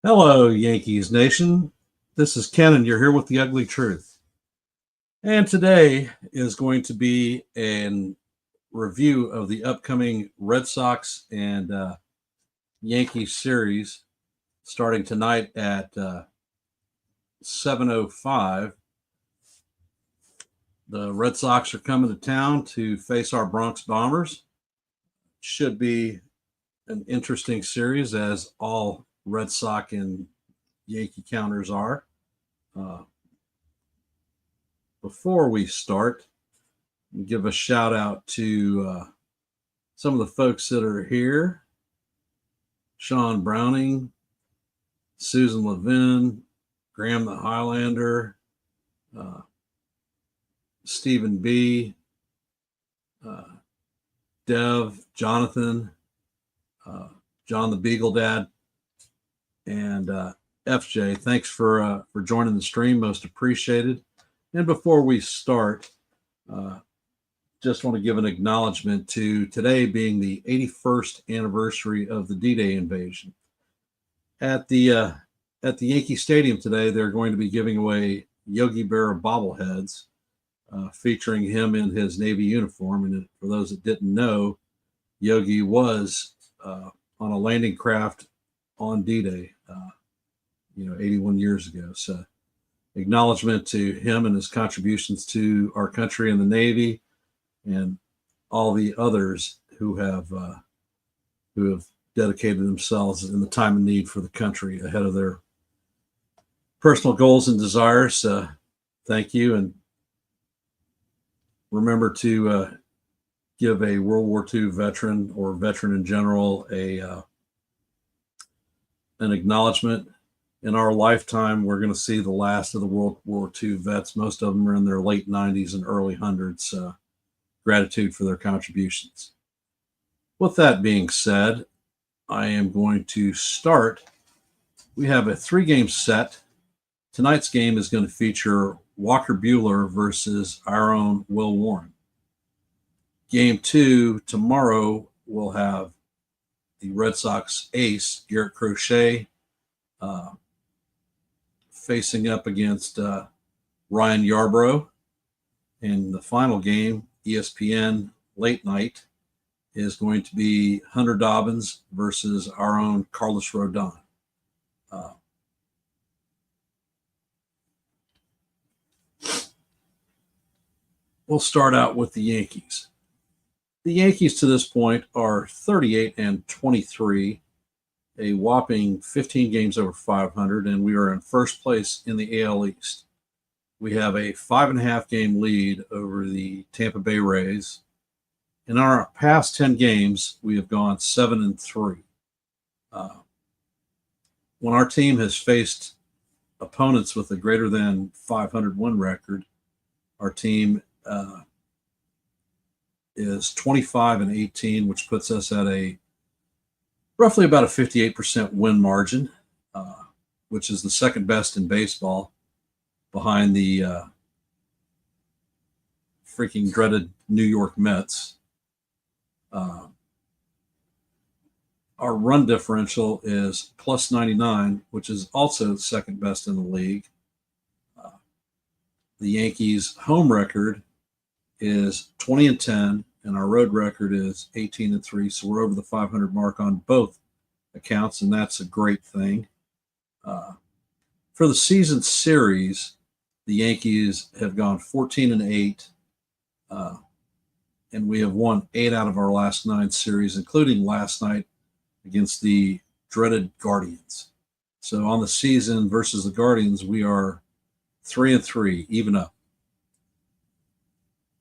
Hello, Yankees Nation. This is Ken, and you're here with the ugly truth. And today is going to be a review of the upcoming Red Sox and Yankees series starting tonight at 7:05. The Red Sox are coming to town to face our Bronx Bombers. Should be an interesting series, as all Red Sox and Yankee counters are. Uh, Before we start, give a shout out to some of the folks that are here: Sean Browning, Susan Levin, Graham the Highlander, uh, Stephen B., uh, Dev, Jonathan, John the Beagle Dad, and FJ. Thanks for joining the stream. Most appreciated. And before we start, uh, just want to give an acknowledgement to today being the 81st anniversary of the D-Day invasion. At the Yankee Stadium today, they're going to be giving away Yogi Berra bobbleheads, featuring him in his Navy uniform. And for those that didn't know, Yogi was on a landing craft on D-Day, 81 years ago. So, acknowledgement to him and his contributions to our country and the Navy, and all the others who have dedicated themselves in the time of need for the country ahead of their personal goals and desires. Thank you, and remember to give a World War II veteran or veteran in general an acknowledgement. In our lifetime, we're going to see the last of the World War II vets. Most of them are in their late 90s and early hundreds. Gratitude for their contributions. With that being said, I am going to start. We have a 3-game set. Tonight's game is going to feature Walker Buehler versus our own Will Warren. Game 2 tomorrow will have the Red Sox ace, Garrett Crochet, facing up against Ryan Yarbrough. And the final game, ESPN late night, is going to be Hunter Dobbins versus our own Carlos Rodon. We'll start out with the Yankees. The Yankees to this point are 38-23, a whopping 15 games over 500, and we are in first place in the AL East. We have a 5.5 game lead over the Tampa Bay Rays. In our past 10 games, we have gone 7-3. When our team has faced opponents with a greater than 500 win record, our team is 25-18, which puts us at a roughly about a 58% win margin, which is the second best in baseball, behind the freaking dreaded New York Mets. Our run differential is plus 99, which is also second best in the league. The Yankees' home record is 20-10, and our road record is 18-3. So we're over the 500 mark on both accounts, and that's a great thing. For the season series, the Yankees have gone 14-8, and we have won 8 out of our last 9 series, including last night against the dreaded Guardians. So on the season versus the Guardians, we are 3-3, even up.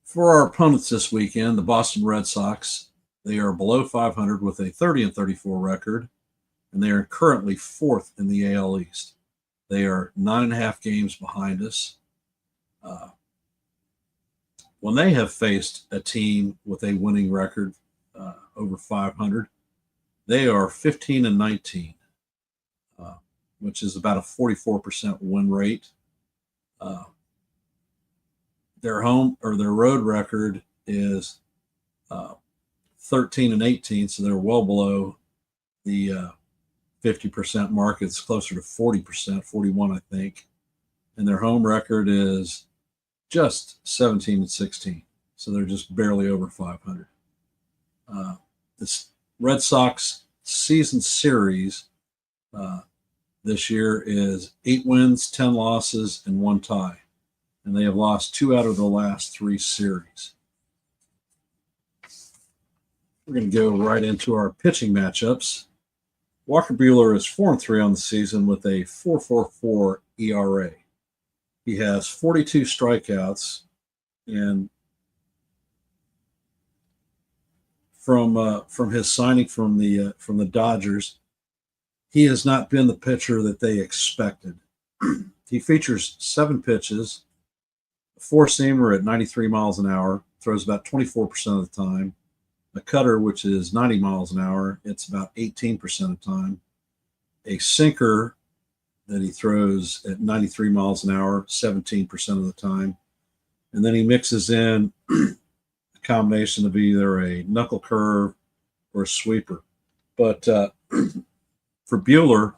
For our opponents this weekend, the Boston Red Sox, they are below 500 with a 30-34 record, and they are currently 4th in the AL East. They are 9.5 games behind us. When they have faced a team with a winning record over 500, they are 15-19, which is about a 44% win rate. Their road record is 13-18, so they're well below the 50% mark. It's closer to 40%, 41, I think. And their home record is just 17-16. So they're just barely over 500. This Red Sox season series this year is 8 wins, 10 losses, and 1 tie. And they have lost 2 out of the last 3 series. We're going to go right into our pitching matchups. Walker Buehler is 4-3 on the season with a 4.44 ERA. He has 42 strikeouts, and from his signing from the Dodgers, he has not been the pitcher that they expected. He features 7 pitches, a 4-seamer at 93 miles an hour, throws about 24% of the time, a cutter, which is 90 miles an hour, it's about 18% of the time, a sinker that he throws at 93 miles an hour, 17% of the time, and then he mixes in a combination of either a knuckle curve or a sweeper. But for Buehler,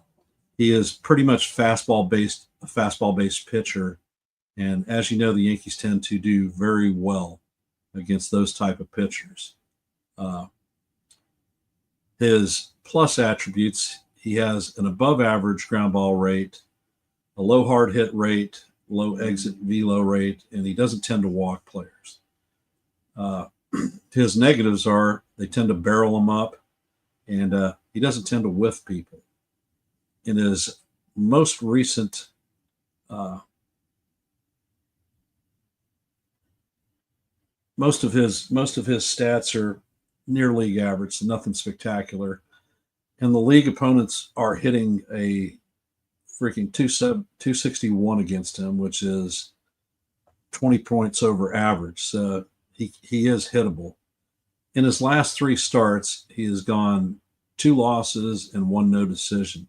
he is pretty much a fastball-based pitcher, and as you know, the Yankees tend to do very well against those type of pitchers. His plus attributes, he has an above-average ground ball rate, a low hard hit rate, low exit velo rate, and he doesn't tend to walk players. His negatives are they tend to barrel him up, and he doesn't tend to whiff people. In his most recent most of his stats are near league average, so nothing spectacular. And the league opponents are hitting a freaking 261 against him, which is 20 points over average. So he is hittable. In his last 3 starts, he has gone 2 losses and 1 no decision.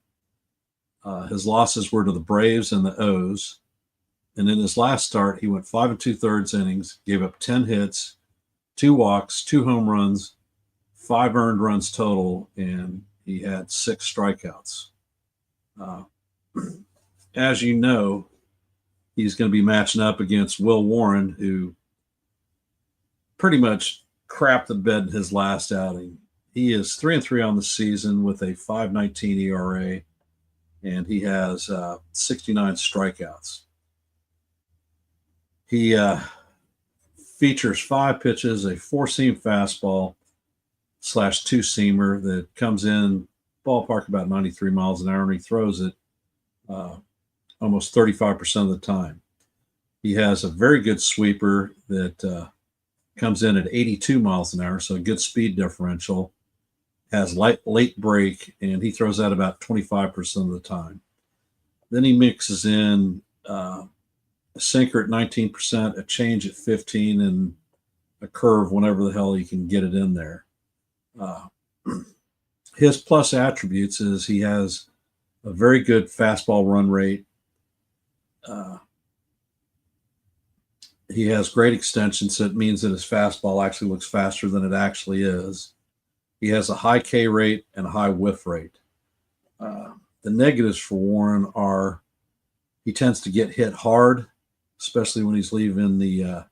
His losses were to the Braves and the O's. And in his last start, he went 5 2/3 innings, gave up 10 hits, 2 walks, 2 home runs, 5 earned runs total, and he had 6 strikeouts. As you know, he's going to be matching up against Will Warren, who pretty much crapped the bed in his last outing. He is 3-3 on the season with a 5.19 ERA, and he has 69 strikeouts. He features 5 pitches, a 4-seam fastball / 2-seamer that comes in ballpark about 93 miles an hour, and he throws it almost 35% of the time. He has a very good sweeper that comes in at 82 miles an hour, so a good speed differential, has late break, and he throws that about 25% of the time. Then he mixes in a sinker at 19%, a change at 15%, and a curve whenever the hell he can get it in there. His plus attributes is he has a very good fastball run rate. He has great extension, so it means that his fastball actually looks faster than it actually is. He has a high K rate and a high whiff rate. The negatives for Warren are he tends to get hit hard, especially when he's leaving the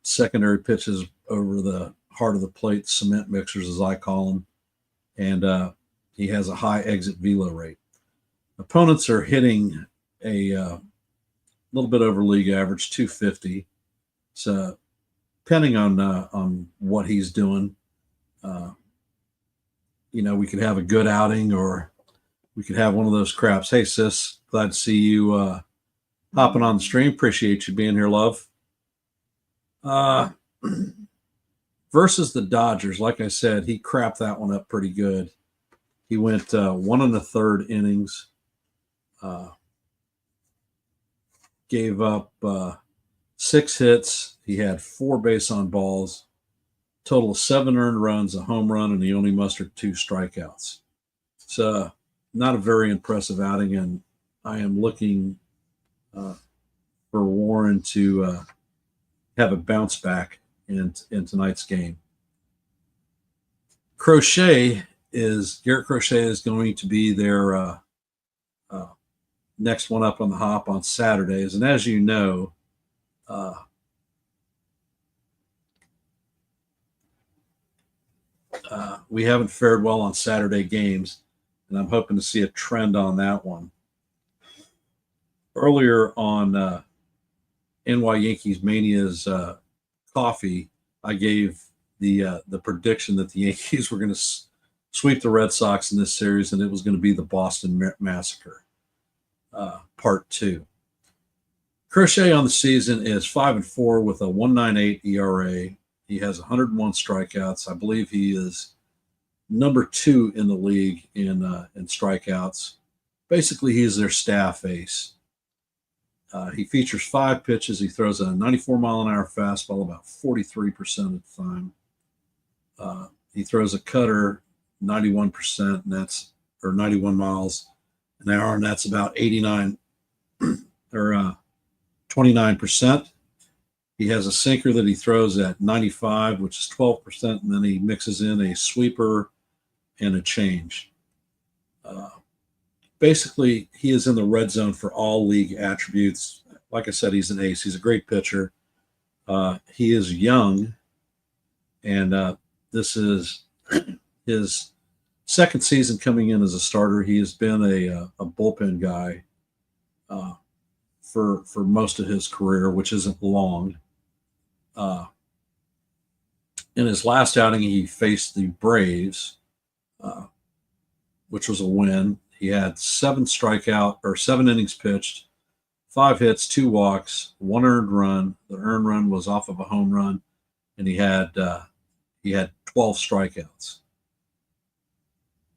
secondary pitches over the heart of the plate, cement mixers, as I call them. And he has a high exit velo rate. Opponents are hitting a little bit over league average, 250. So depending on what he's doing, we could have a good outing or we could have one of those craps. Hey, sis, glad to see you hopping on the stream. Appreciate you being here, love. Versus the Dodgers, like I said, he crapped that one up pretty good. He went 1 1/3 innings, gave up 6 hits. He had 4 base on balls, total of 7 earned runs, a home run, and he only mustered 2 strikeouts. It's not a very impressive outing, and I am looking for Warren to have a bounce back in tonight's game. Crochet is Garrett Crochet is going to be their next one up on the hop on Saturdays. And as you know, we haven't fared well on Saturday games, and I'm hoping to see a trend on that one. Earlier on NY Yankees Mania's coffee, I gave the prediction that the Yankees were going to sweep the Red Sox in this series, and it was going to be the Boston Massacre, Part 2. Crochet on the season is 5-4 with a 1.98 ERA. He has 101 strikeouts. I believe he is number 2 in the league in strikeouts. Basically, he's their staff ace. He features 5 pitches. He throws a 94-mile-an-hour fastball about 43% of the time. He throws a cutter 91%, and that's 91 miles an hour, and that's about 89 or 29%. He has a sinker that he throws at 95, which is 12%, and then he mixes in a sweeper and a change. Basically, he is in the red zone for all league attributes. Like I said, he's an ace. He's a great pitcher. He is young, and this is his second season coming in as a starter. He has been a bullpen guy for most of his career, which isn't long. In his last outing, he faced the Braves, which was a win. He had 7 innings pitched, 5 hits, 2 walks, 1 earned run. The earned run was off of a home run, and he had 12 strikeouts.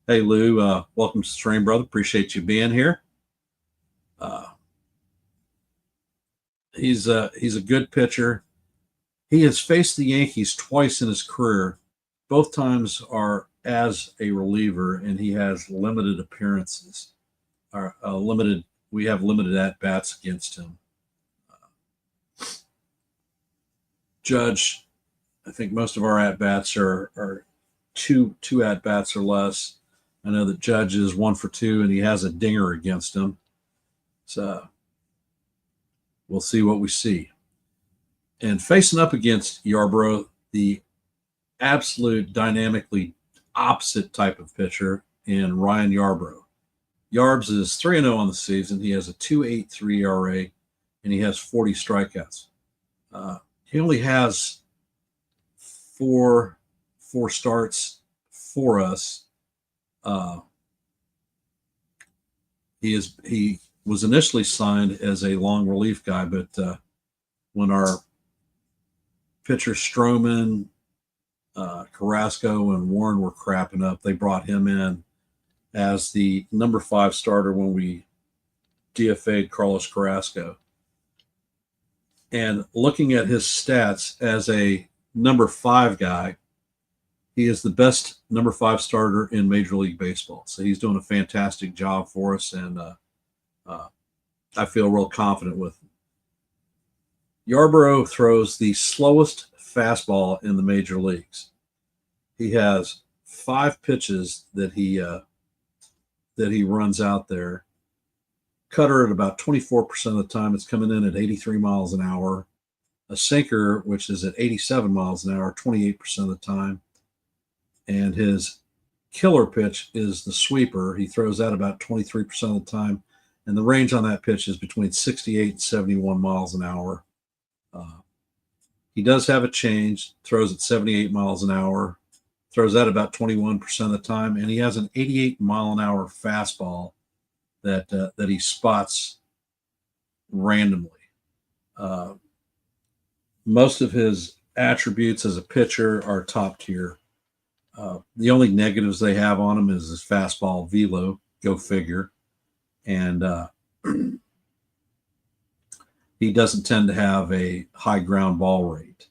Hey Lou, welcome to the stream, brother. Appreciate you being here. He's a good pitcher. He has faced the Yankees twice in his career. Both times are as a reliever, and he has limited appearances. We have limited at-bats against him. Judge, I think most of our at-bats are two at-bats or less. I know that Judge is 1 for 2, and he has a dinger against him. So we'll see what we see. And facing up against Yarbrough, the absolute dynamically opposite type of pitcher in Ryan Yarbrough. Yarbs is 3-0 on the season. He has a 2.83 ERA, and he has 40 strikeouts. He only has four starts for us. He was initially signed as a long relief guy, but when our pitcher Stroman, Carrasco, and Warren were crapping up, they brought him in as the number 5 starter when we DFA'd Carlos Carrasco. And looking at his stats as a number 5 guy, he is the best number 5 starter in Major League Baseball. So he's doing a fantastic job for us, and I feel real confident with him. Yarbrough throws the slowest fastball in the major leagues. He has 5 pitches that he runs out there. Cutter at about 24% of the time. It's coming in at 83 miles an hour. A sinker, which is at 87 miles an hour, 28% of the time. And his killer pitch is the sweeper. He throws that about 23% of the time. And the range on that pitch is between 68 and 71 miles an hour. He does have a change, throws at 78 miles an hour, throws that about 21% of the time, and he has an 88 mile an hour fastball that he spots randomly. Most of his attributes as a pitcher are top tier. The only negatives they have on him is his fastball velo, go figure, and he doesn't tend to have a high ground ball rate.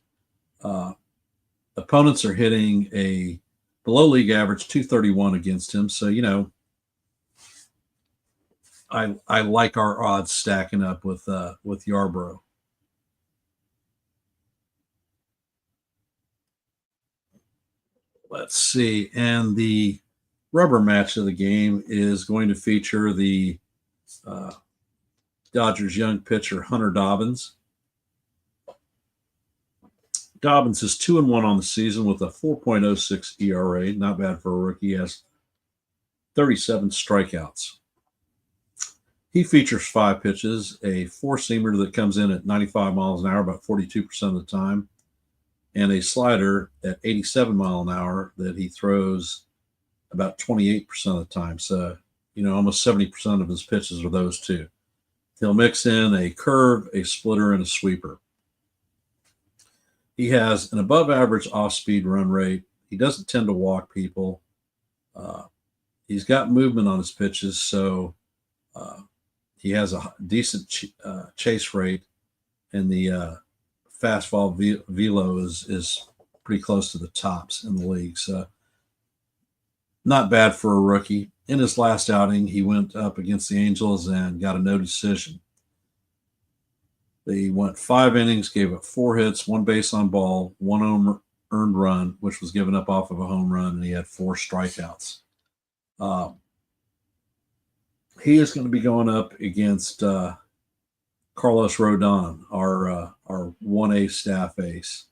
Opponents are hitting a below league average 231 against him. So, I like our odds stacking up with Yarbrough. Let's see. And the rubber match of the game is going to feature the uh, Dodgers young pitcher Hunter Dobbins. Dobbins is 2-1 on the season with a 4.06 ERA. Not bad for a rookie. He has 37 strikeouts. He features 5 pitches, a four-seamer that comes in at 95 miles an hour about 42% of the time, and a slider at 87 miles an hour that he throws about 28% of the time. So, almost 70% of his pitches are those two. He'll mix in a curve, a splitter, and a sweeper. He has an above-average off-speed run rate. He doesn't tend to walk people. He's got movement on his pitches, so he has a decent chase rate, and the fastball velo is pretty close to the tops in the league. So not bad for a rookie. In his last outing, he went up against the Angels and got a no decision. They went 5 innings, gave up 4 hits, 1 base on ball, 1 earned run, which was given up off of a home run, and he had 4 strikeouts. He is going to be going up against Carlos Rodon, our 1A staff ace.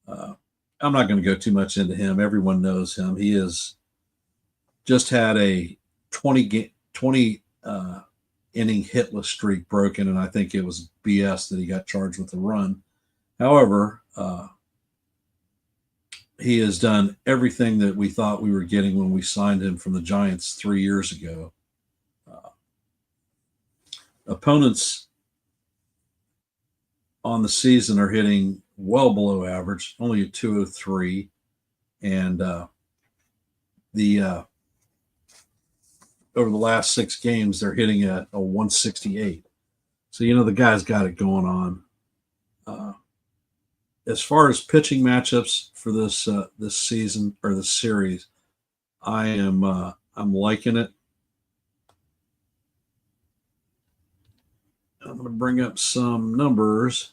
I'm not going to go too much into him. Everyone knows him. He has just had a 20 inning hitless streak broken, and I think it was BS that he got charged with a run. However, he has done everything that we thought we were getting when we signed him from the Giants 3 years ago. Opponents on the season are hitting well below average, only a 203, and over the last 6 games they're hitting at a 168. So the guy's got it going on. As far as pitching matchups for this season or this series, I'm liking it. I'm going to bring up some numbers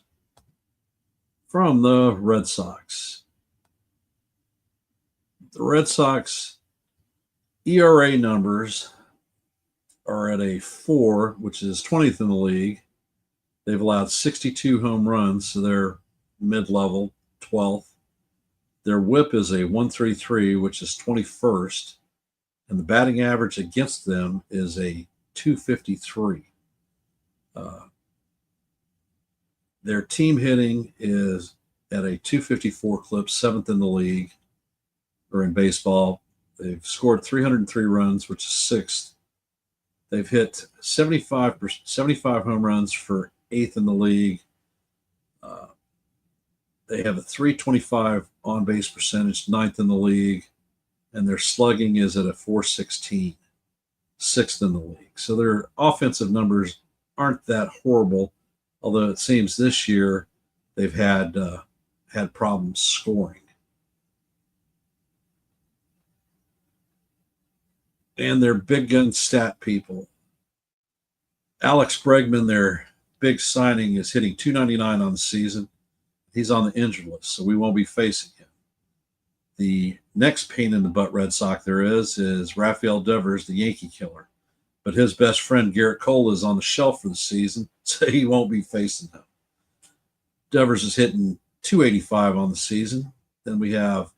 from the Red Sox. The Red Sox ERA numbers are at a 4, which is 20th in the league. They've allowed 62 home runs, so they're mid-level, 12th. Their WHIP is a 133, which is 21st, and the batting average against them is a 253. Their team hitting is at a 254 clip, 7th in the league, or in baseball. They've scored 303 runs, which is 6th. They've hit 75 home runs for 8th in the league. They have a 325 on-base percentage, 9th in the league, and their slugging is at a 416, 6th in the league. So their offensive numbers aren't that horrible, although it seems this year they've had problems scoring. And their big gun stat people. Alex Bregman, their big signing, is hitting 299 on the season. He's on the injured list, so we won't be facing him. The next pain in the butt Red Sox there is Rafael Devers, the Yankee killer. But his best friend, Garrett Cole, is on the shelf for the season, so he won't be facing him. Devers is hitting 285 on the season. Then we have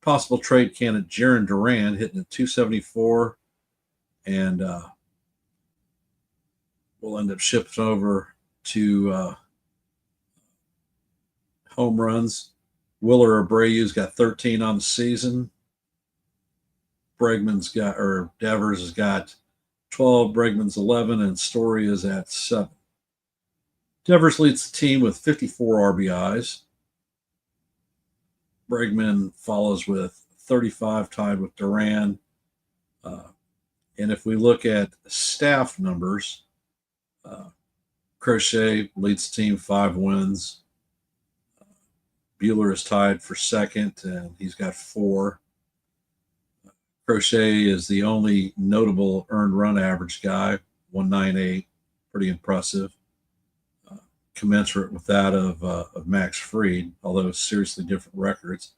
possible trade candidate Jarren Duran hitting at 274, and we'll end up shipping over to home runs. Willer Abreu's got 13 on the season. Devers has got 12, Bregman's 11, and Story is at 7. Devers leads the team with 54 RBIs. Bregman follows with 35, tied with Duran. And if we look at staff numbers, Crochet leads the team, 5 wins. Buehler is tied for 2nd, and he's got 4. Crochet is the only notable earned run average guy, 198, pretty impressive. Commensurate with that of Max Fried, although seriously different records.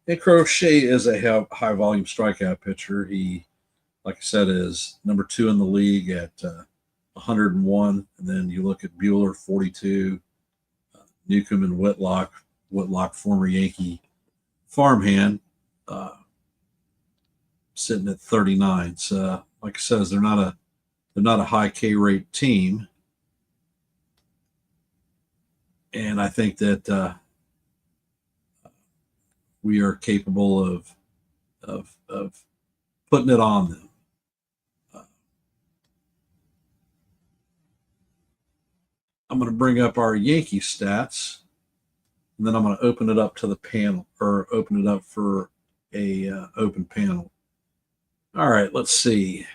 And Crochet is a high volume strikeout pitcher. He like I said, is number 2 in the league at 101. And then you look at Bueller, 42, Newcomb and Whitlock. Whitlock, former Yankee farmhand, sitting at 39. So, like I said, they're not a high K rate team, and I think that we are capable of putting it on them. I'm going to bring up our Yankee stats, and then I'm going to open it up to the panel, or open it up for a open panel. All right, let's see.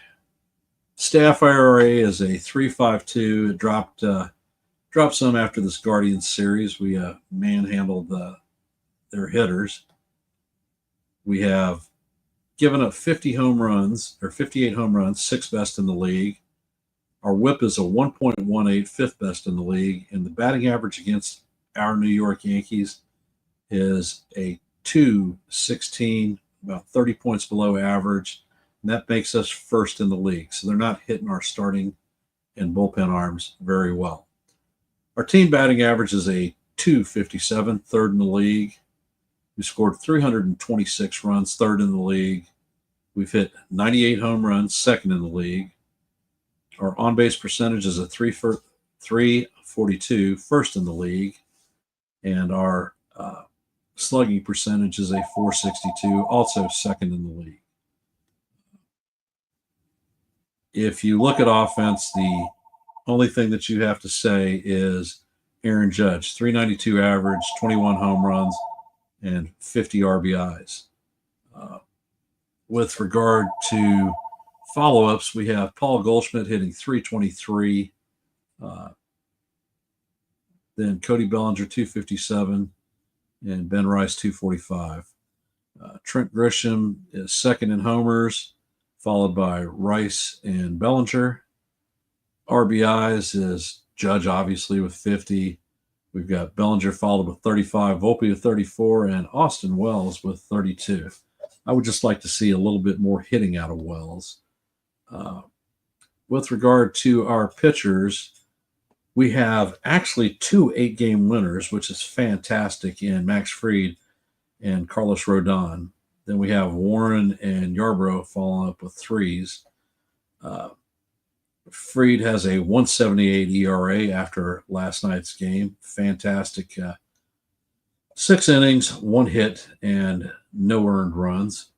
Staff IRA is a 3.52. It dropped some after this Guardians series. We manhandled their hitters. We have given up 58 home runs, 6th best in the league. Our WHIP is a 1.18, 5th best in the league, and the batting average against our New York Yankees is a 2.16, about 30 points below average, and that makes us first in the league. So they're not hitting our starting and bullpen arms very well. Our team batting average is a 2.57, 3rd in the league. We scored 326 runs, 3rd in the league. We've hit 98 home runs, 2nd in the league. Our on-base percentage is a 3.42, 1st in the league. And our slugging percentage is a 4.62, also 2nd in the league. If you look at offense, the only thing that you have to say is Aaron Judge, 392 average, 21 home runs, and 50 RBIs. With regard to follow-ups, we have Paul Goldschmidt hitting 323. Then Cody Bellinger, 257, and Ben Rice, 245. Trent Grisham is 2nd in homers, followed by Rice and Bellinger. RBIs is Judge, obviously, with 50. We've got Bellinger followed with 35, Volpe with 34, and Austin Wells with 32. I would just like to see a little bit more hitting out of Wells. With regard to our pitchers, we have actually 2 8-game winners, which is fantastic, in Max Fried and Carlos Rodon. Then we have Warren and Yarbrough following up with 3s. Fried has a 1.78 ERA after last night's game. Fantastic. 6 innings, 1 hit, and no earned runs.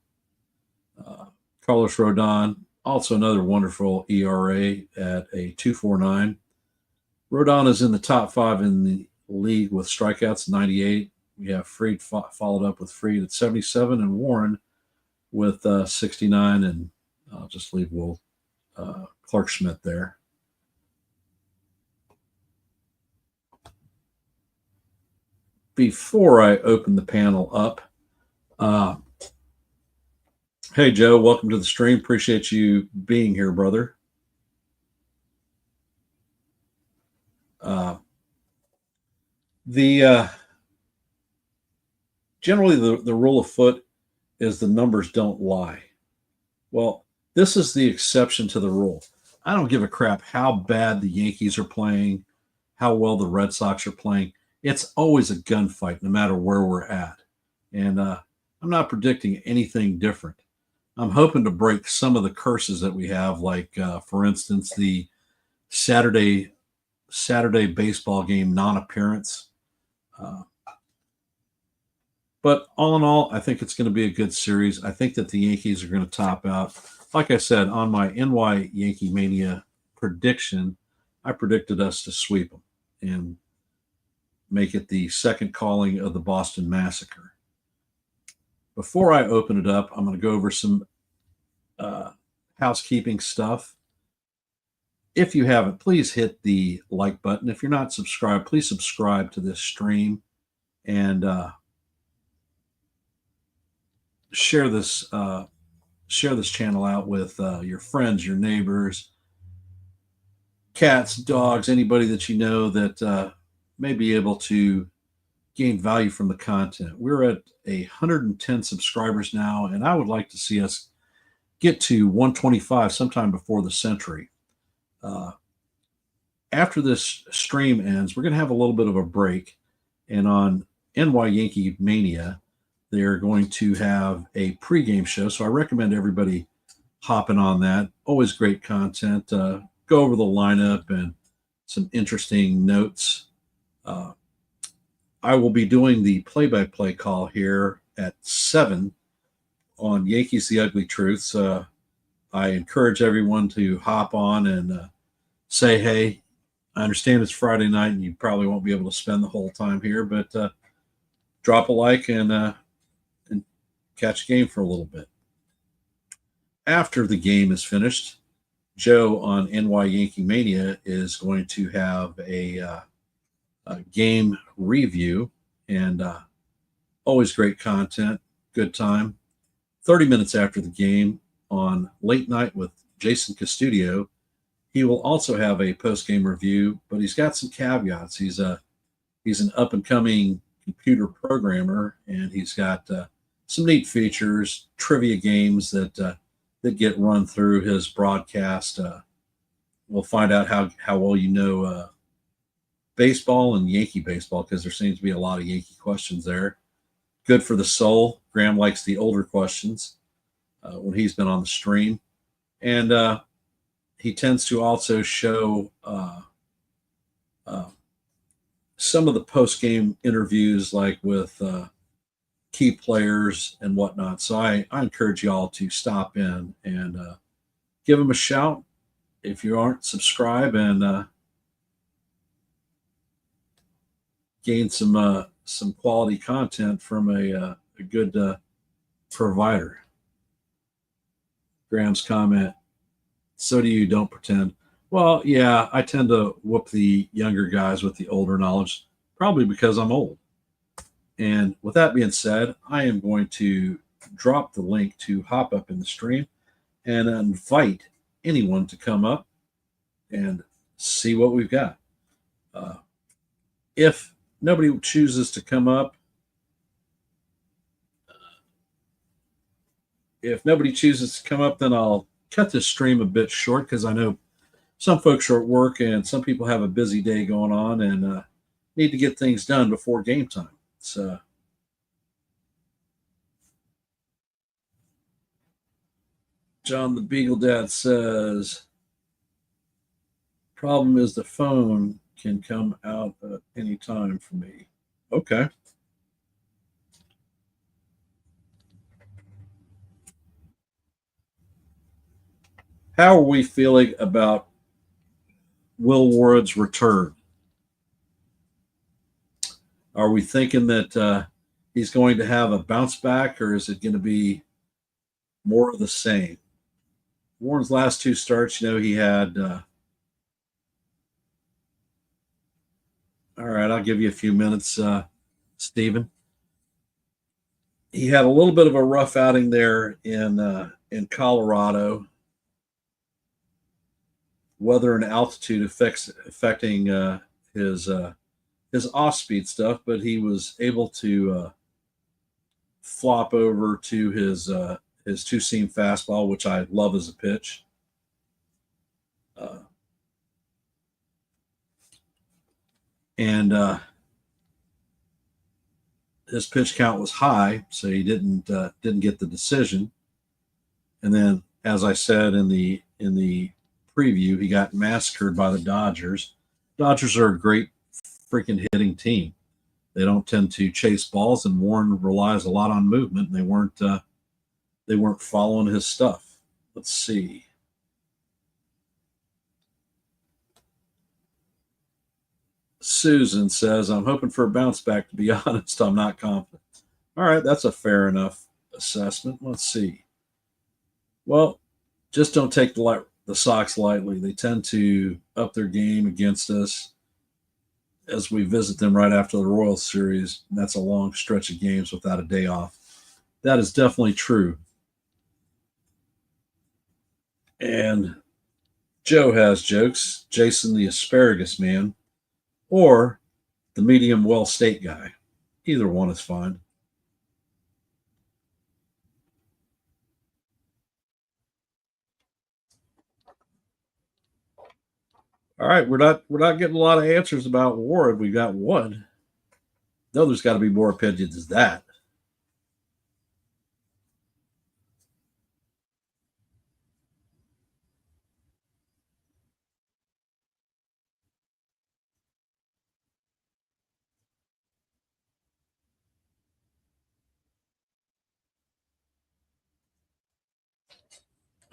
Carlos Rodon, also another wonderful ERA at a 2.49. Rodon is in the top 5 in the league with strikeouts, 98. We have Fried followed up with Fried at 77, and Warren with 69, and I'll just leave Clark Schmidt there. Before I open the panel up, hey, Joe, welcome to the stream. Appreciate you being here, brother. Generally, the rule of foot is the numbers don't lie. Well, this is the exception to the rule. I don't give a crap how bad the Yankees are playing, how well the Red Sox are playing. It's always a gunfight, no matter where we're at. And I'm not predicting anything different. I'm hoping to break some of the curses that we have, like, for instance, the Saturday baseball game non-appearance. But all in all, I think it's going to be a good series. I think that the Yankees are going to top out. Like I said, on my NY Yankee Mania prediction, I predicted us to sweep them and make it the second calling of the Boston Massacre. Before I open it up, I'm going to go over some housekeeping stuff. If you haven't, please hit the like button. If you're not subscribed, please subscribe to this stream and share this channel out with your friends, your neighbors, cats, dogs, anybody that you know that may be able to gain value from the content. We're at 110 subscribers now, and I would like to see us get to 125 sometime before the century. Uh, After this stream ends, we're going to have a little bit of a break. And on NY Yankee Mania, they're going to have a pregame show. So I recommend everybody hopping on that. Always great content. Go over the lineup and some interesting notes. Uh, I will be doing the play-by-play call here at 7 on Yankees The Ugly Truths. I encourage everyone to hop on and say hey. I understand it's Friday night and you probably won't be able to spend the whole time here, but drop a like and catch a game for a little bit. After the game is finished, Joe on NY Yankee Mania is going to have a game review, and always great content, good time. 30 minutes after the game on Late Night with Jason Custodio, he will also have a post-game review, but he's got some caveats. He's an up-and-coming computer programmer, and he's got some neat features, trivia games that get run through his broadcast. We'll find out how well you know baseball and Yankee baseball, because there seems to be a lot of Yankee questions there. Good for the soul. Graham likes the older questions when he's been on the stream. And he tends to also show some of the post-game interviews, like with key players and whatnot. So I encourage you all to stop in and give him a shout. If you aren't, subscribe and gain some quality content from a good provider. Graham's comment, so do you, don't pretend. Well, yeah, I tend to whoop the younger guys with the older knowledge, probably because I'm old. And with that being said, I am going to drop the link to hop up in the stream and invite anyone to come up and see what we've got. If nobody chooses to come up, then I'll cut this stream a bit short, because I know some folks are at work and some people have a busy day going on and need to get things done before game time. So John the Beagle Dad says, problem is the phone can come out at any time for me. Okay. How are we feeling about Will Ward's return? Are we thinking that he's going to have a bounce back, or is it going to be more of the same? Warren's last two starts, he had. All right, I'll give you a few minutes, Stephen. He had a little bit of a rough outing there in Colorado. Weather and altitude affecting his off-speed stuff, but he was able to flop over to his two-seam fastball, which I love as a pitch. And his pitch count was high, so he didn't get the decision. And then, as I said in the preview, he got massacred by the Dodgers. Dodgers are a great freaking hitting team. They don't tend to chase balls, and Warren relies a lot on movement. And they weren't following his stuff. Let's see. Susan says, I'm hoping for a bounce back. To be honest, I'm not confident. All right, that's a fair enough assessment. Let's see. Well, just don't take the Sox lightly. They tend to up their game against us as we visit them right after the Royals series. That's a long stretch of games without a day off. That is definitely true. And Joe has jokes. Jason the Asparagus Man, or the medium well state guy. Either one is fine. All right, we're not getting a lot of answers about Warren. We got one. No, there's got to be more opinions than that.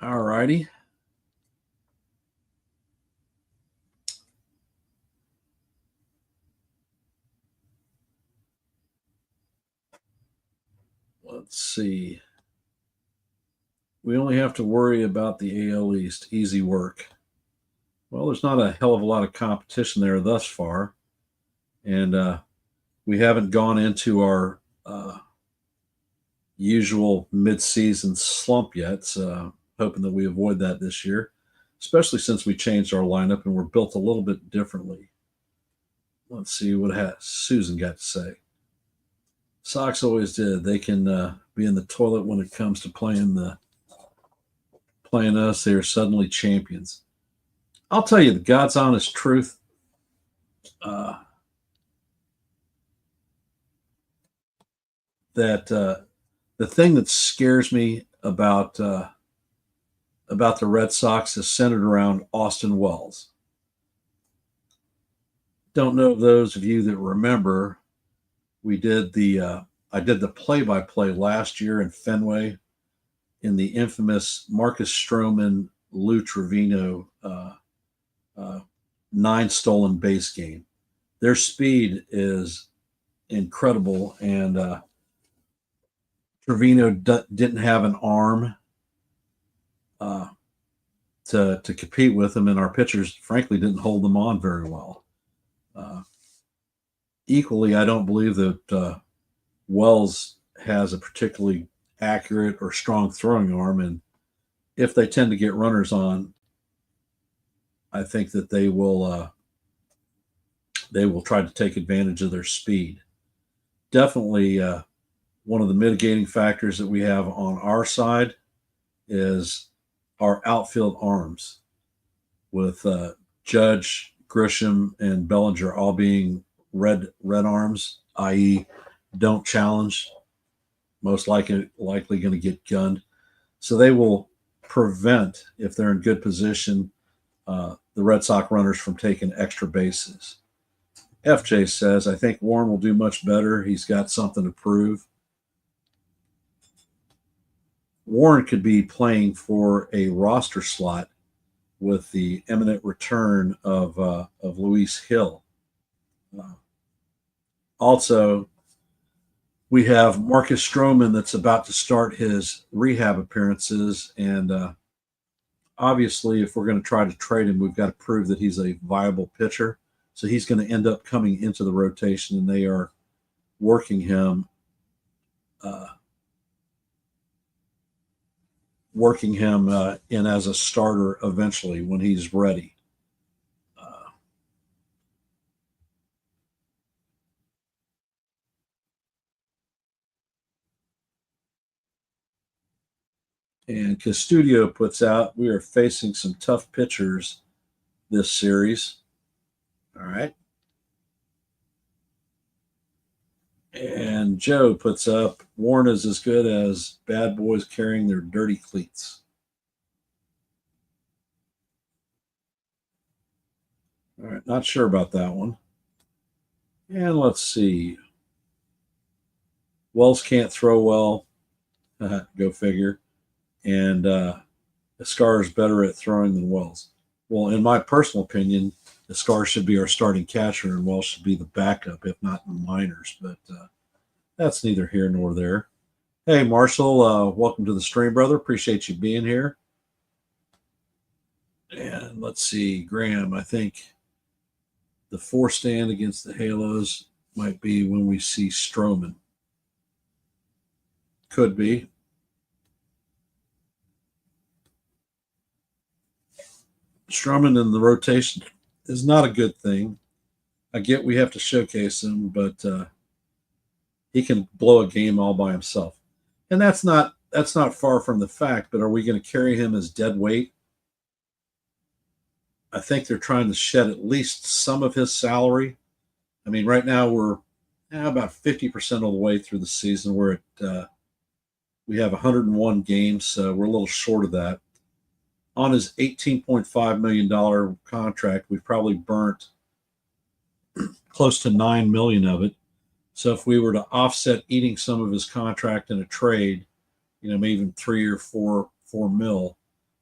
All righty. Let's see. We only have to worry about the AL East. Easy work. Well, there's not a hell of a lot of competition there thus far, and we haven't gone into our usual mid-season slump yet. So hoping that we avoid that this year, especially since we changed our lineup and we're built a little bit differently. Let's see what Susan got to say. Sox always did. They can be in the toilet when it comes to playing us. They are suddenly champions. I'll tell you the God's honest truth. Uh, that the thing that scares me about the Red Sox is centered around Austin Wells. Don't know if those of you that remember, we did the I did the play-by-play last year in Fenway in the infamous Marcus Stroman Lou Trevino uh, 9 stolen base game. Their speed is incredible, and Trevino didn't have an arm uh, to compete with them, and our pitchers, frankly, didn't hold them on very well. Uh, Equally, I don't believe that Wells has a particularly accurate or strong throwing arm, and if they tend to get runners on, I think that they will try to take advantage of their speed. Definitely, one of the mitigating factors that we have on our side is our outfield arms, with Judge, Grisham, and Bellinger all being red arms, i.e., don't challenge, most likely going to get gunned. So they will prevent, if they're in good position, the Red Sox runners from taking extra bases. FJ says, I think Warren will do much better. He's got something to prove. Warren could be playing for a roster slot with the imminent return of Luis Hill. Also, we have Marcus Stroman that's about to start his rehab appearances, and obviously, if we're going to try to trade him, we've got to prove that he's a viable pitcher. So he's going to end up coming into the rotation, and they are working him in as a starter eventually when he's ready. And Custodio puts out, we are facing some tough pitchers this series. All right. And Joe puts up, Warren is as good as bad boys carrying their dirty cleats. All right, not sure about that one. And let's see. Wells can't throw well. Go figure. And Escar is better at throwing than Wells. Well, in my personal opinion, Escar should be our starting catcher and Wells should be the backup, if not in the minors. But that's neither here nor there. Hey, Marshall, welcome to the stream, brother. Appreciate you being here. And let's see, Graham, I think the 4 stand against the Halos might be when we see Stroman. Could be. Stroman in the rotation is not a good thing. I get we have to showcase him, but he can blow a game all by himself. And that's not far from the fact, but are we going to carry him as dead weight? I think they're trying to shed at least some of his salary. I mean, right now we're about 50% of the way through the season. We have 101 games, so we're a little short of that. On his $18.5 million contract, we've probably burnt close to $9 million of it. So if we were to offset eating some of his contract in a trade, maybe even 3 or 4 mil,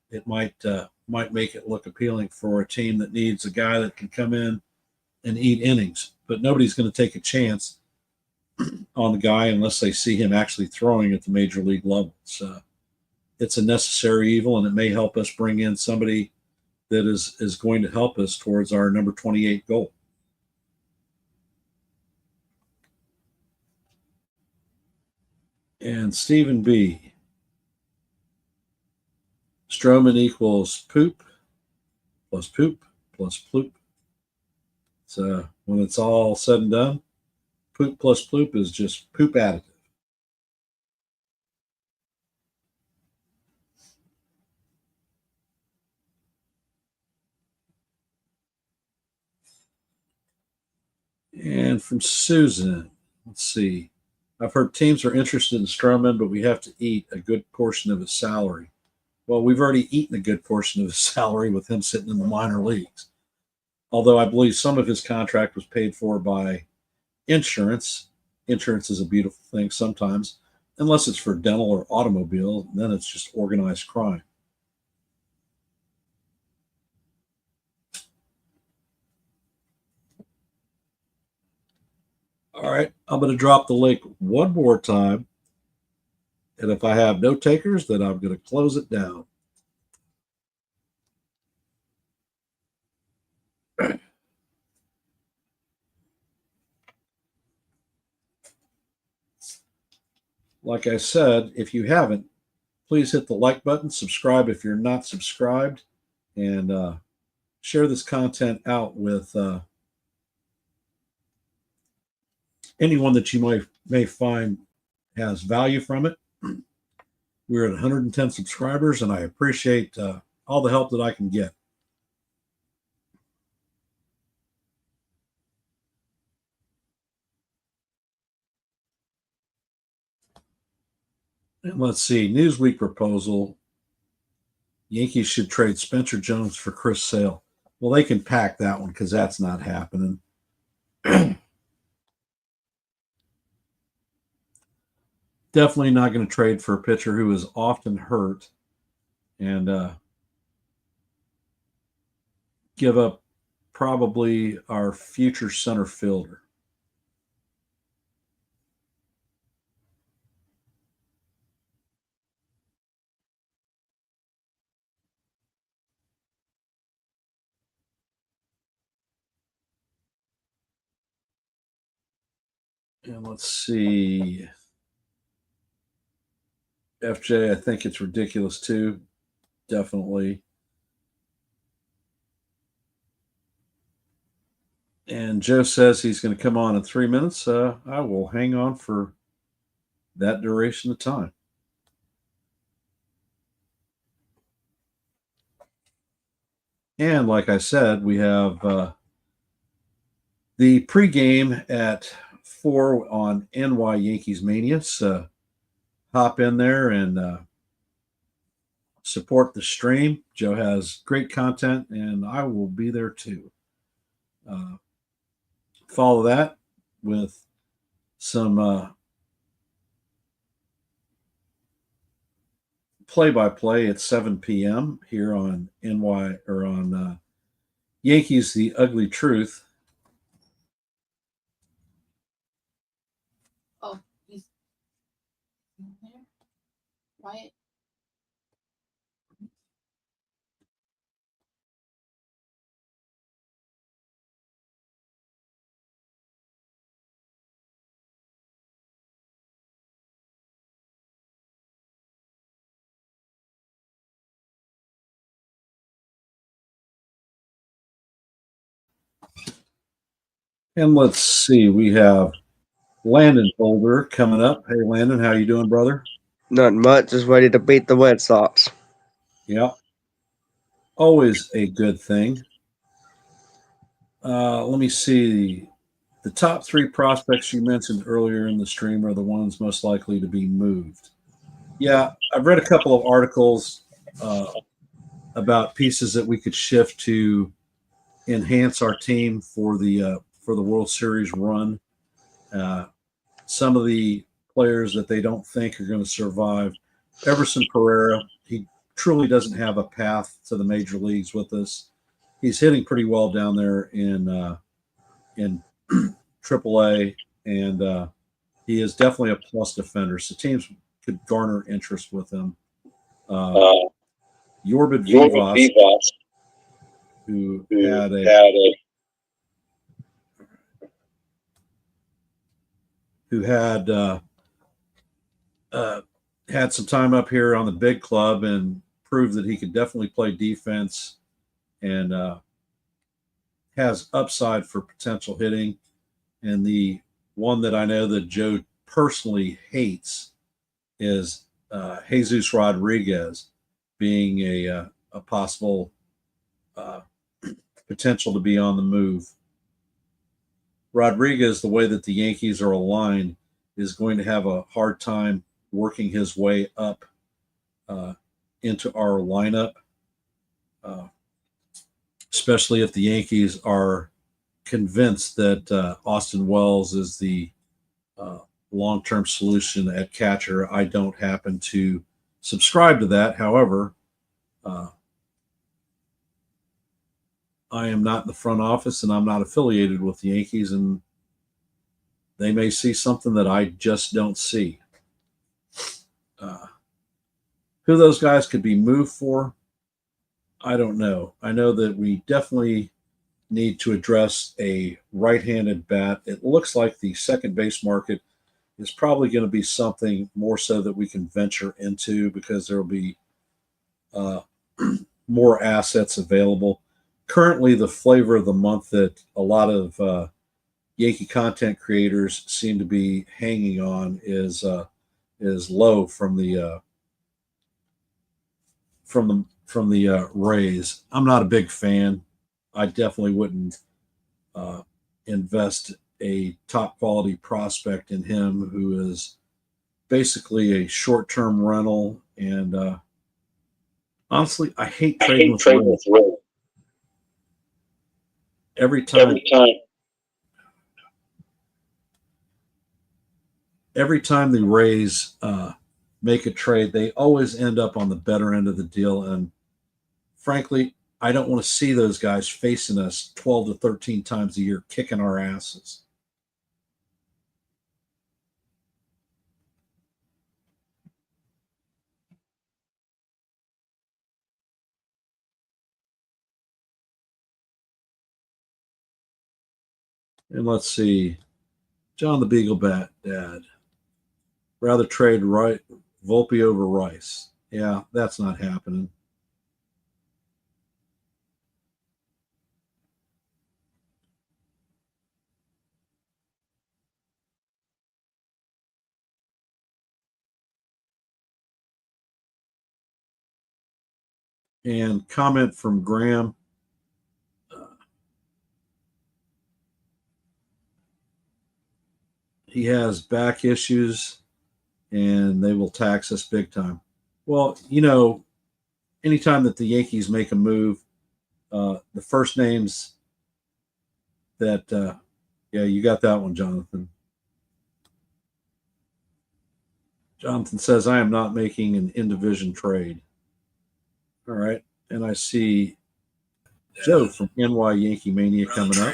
it might make it look appealing for a team that needs a guy that can come in and eat innings. But nobody's going to take a chance on the guy unless they see him actually throwing at the major league level. So it's a necessary evil, and it may help us bring in somebody that is going to help us towards our number 28 goal. And Stephen B. Stroman equals poop plus ploop. So when it's all said and done, poop plus ploop is just poop additive. And from Susan, let's see. I've heard teams are interested in Stroman, but we have to eat a good portion of his salary. Well, we've already eaten a good portion of his salary with him sitting in the minor leagues. Although I believe some of his contract was paid for by insurance. Insurance is a beautiful thing sometimes, unless it's for dental or automobile, then it's just organized crime. All right, I'm going to drop the link one more time. And if I have no takers, then I'm going to close it down. Like I said, if you haven't, please hit the like button, subscribe if you're not subscribed, and share this content out with anyone that you may find has value from it. We're at 110 subscribers, and I appreciate all the help that I can get. And let's see, Newsweek proposal. Yankees should trade Spencer Jones for Chris Sale. Well, they can pack that one because that's not happening. Definitely not going to trade for a pitcher who is often hurt and give up probably our future center fielder. And let's see. FJ, I think it's ridiculous too. Definitely. And Joe says he's going to come on in 3 minutes. I will hang on for that duration of time. And like I said, we have the pregame at 4 on NY Yankees Mania. So hop in there and support the stream. Joe has great content, and I will be there too. Follow that with some play-by-play at 7 p.m. here on NY or on Yankees: The Ugly Truth. Oh, he's there. Wyatt. And let's see, we have Landon Boulder coming up. Hey, Landon, how you doing, brother? Not much, just ready to beat the Red Sox. Yeah, always a good thing. Let me see. The top three prospects you mentioned earlier in the stream are the ones most likely to be moved. Yeah, I've read a couple of articles uh, about pieces that we could shift to enhance our team for the World Series run. Uh, some of the players that they don't think are going to survive. Everson Pereira, he truly doesn't have a path to the major leagues with us. He's hitting pretty well down there in AAA, and he is definitely a plus defender. So teams could garner interest with him. Uh, uh, Yorbid Jordan Vivas, Vivas, who who had a had a who uh, had some time up here on the big club and proved that he could definitely play defense and has upside for potential hitting. And the one that I know that Joe personally hates is Jesus Rodriguez being a possible uh, potential to be on the move. Rodriguez, the way that the Yankees are aligned, is going to have a hard time working his way up uh, into our lineup, uh, especially if the Yankees are convinced that Austin Wells is the uh, long term solution at catcher. I don't happen to subscribe to that. However, uh, I am not in the front office and I'm not affiliated with the Yankees, and they may see something that I just don't see. Uh, who those guys could be moved for, I don't know. I know that we definitely need to address a right handed bat. It looks like the second base market is probably going to be something more so that we can venture into because there will be uh, more assets available. Currently, the flavor of the month that a lot of Yankee content creators seem to be hanging on is low from the Rays. I'm not a big fan. I definitely wouldn't uh, invest a top quality prospect in him, who is basically a short term rental. And honestly, I hate I trading hate with the trading Rays. with Ray. Every time, Every time every time the Rays make a trade, they always end up on the better end of the deal. And frankly, I don't want to see those guys facing us 12 to 13 times a year, kicking our asses. And let's see, John the Beagle Bat Dad. Rather trade Volpe over Rice. Yeah, that's not happening. And comment from Graham. He has back issues and they will tax us big time. Well, anytime that the Yankees make a move, the first names that, yeah, you got that one, Jonathan. Jonathan says, I am not making an in division trade. All right. And I see Joe from NY Yankee Mania coming up.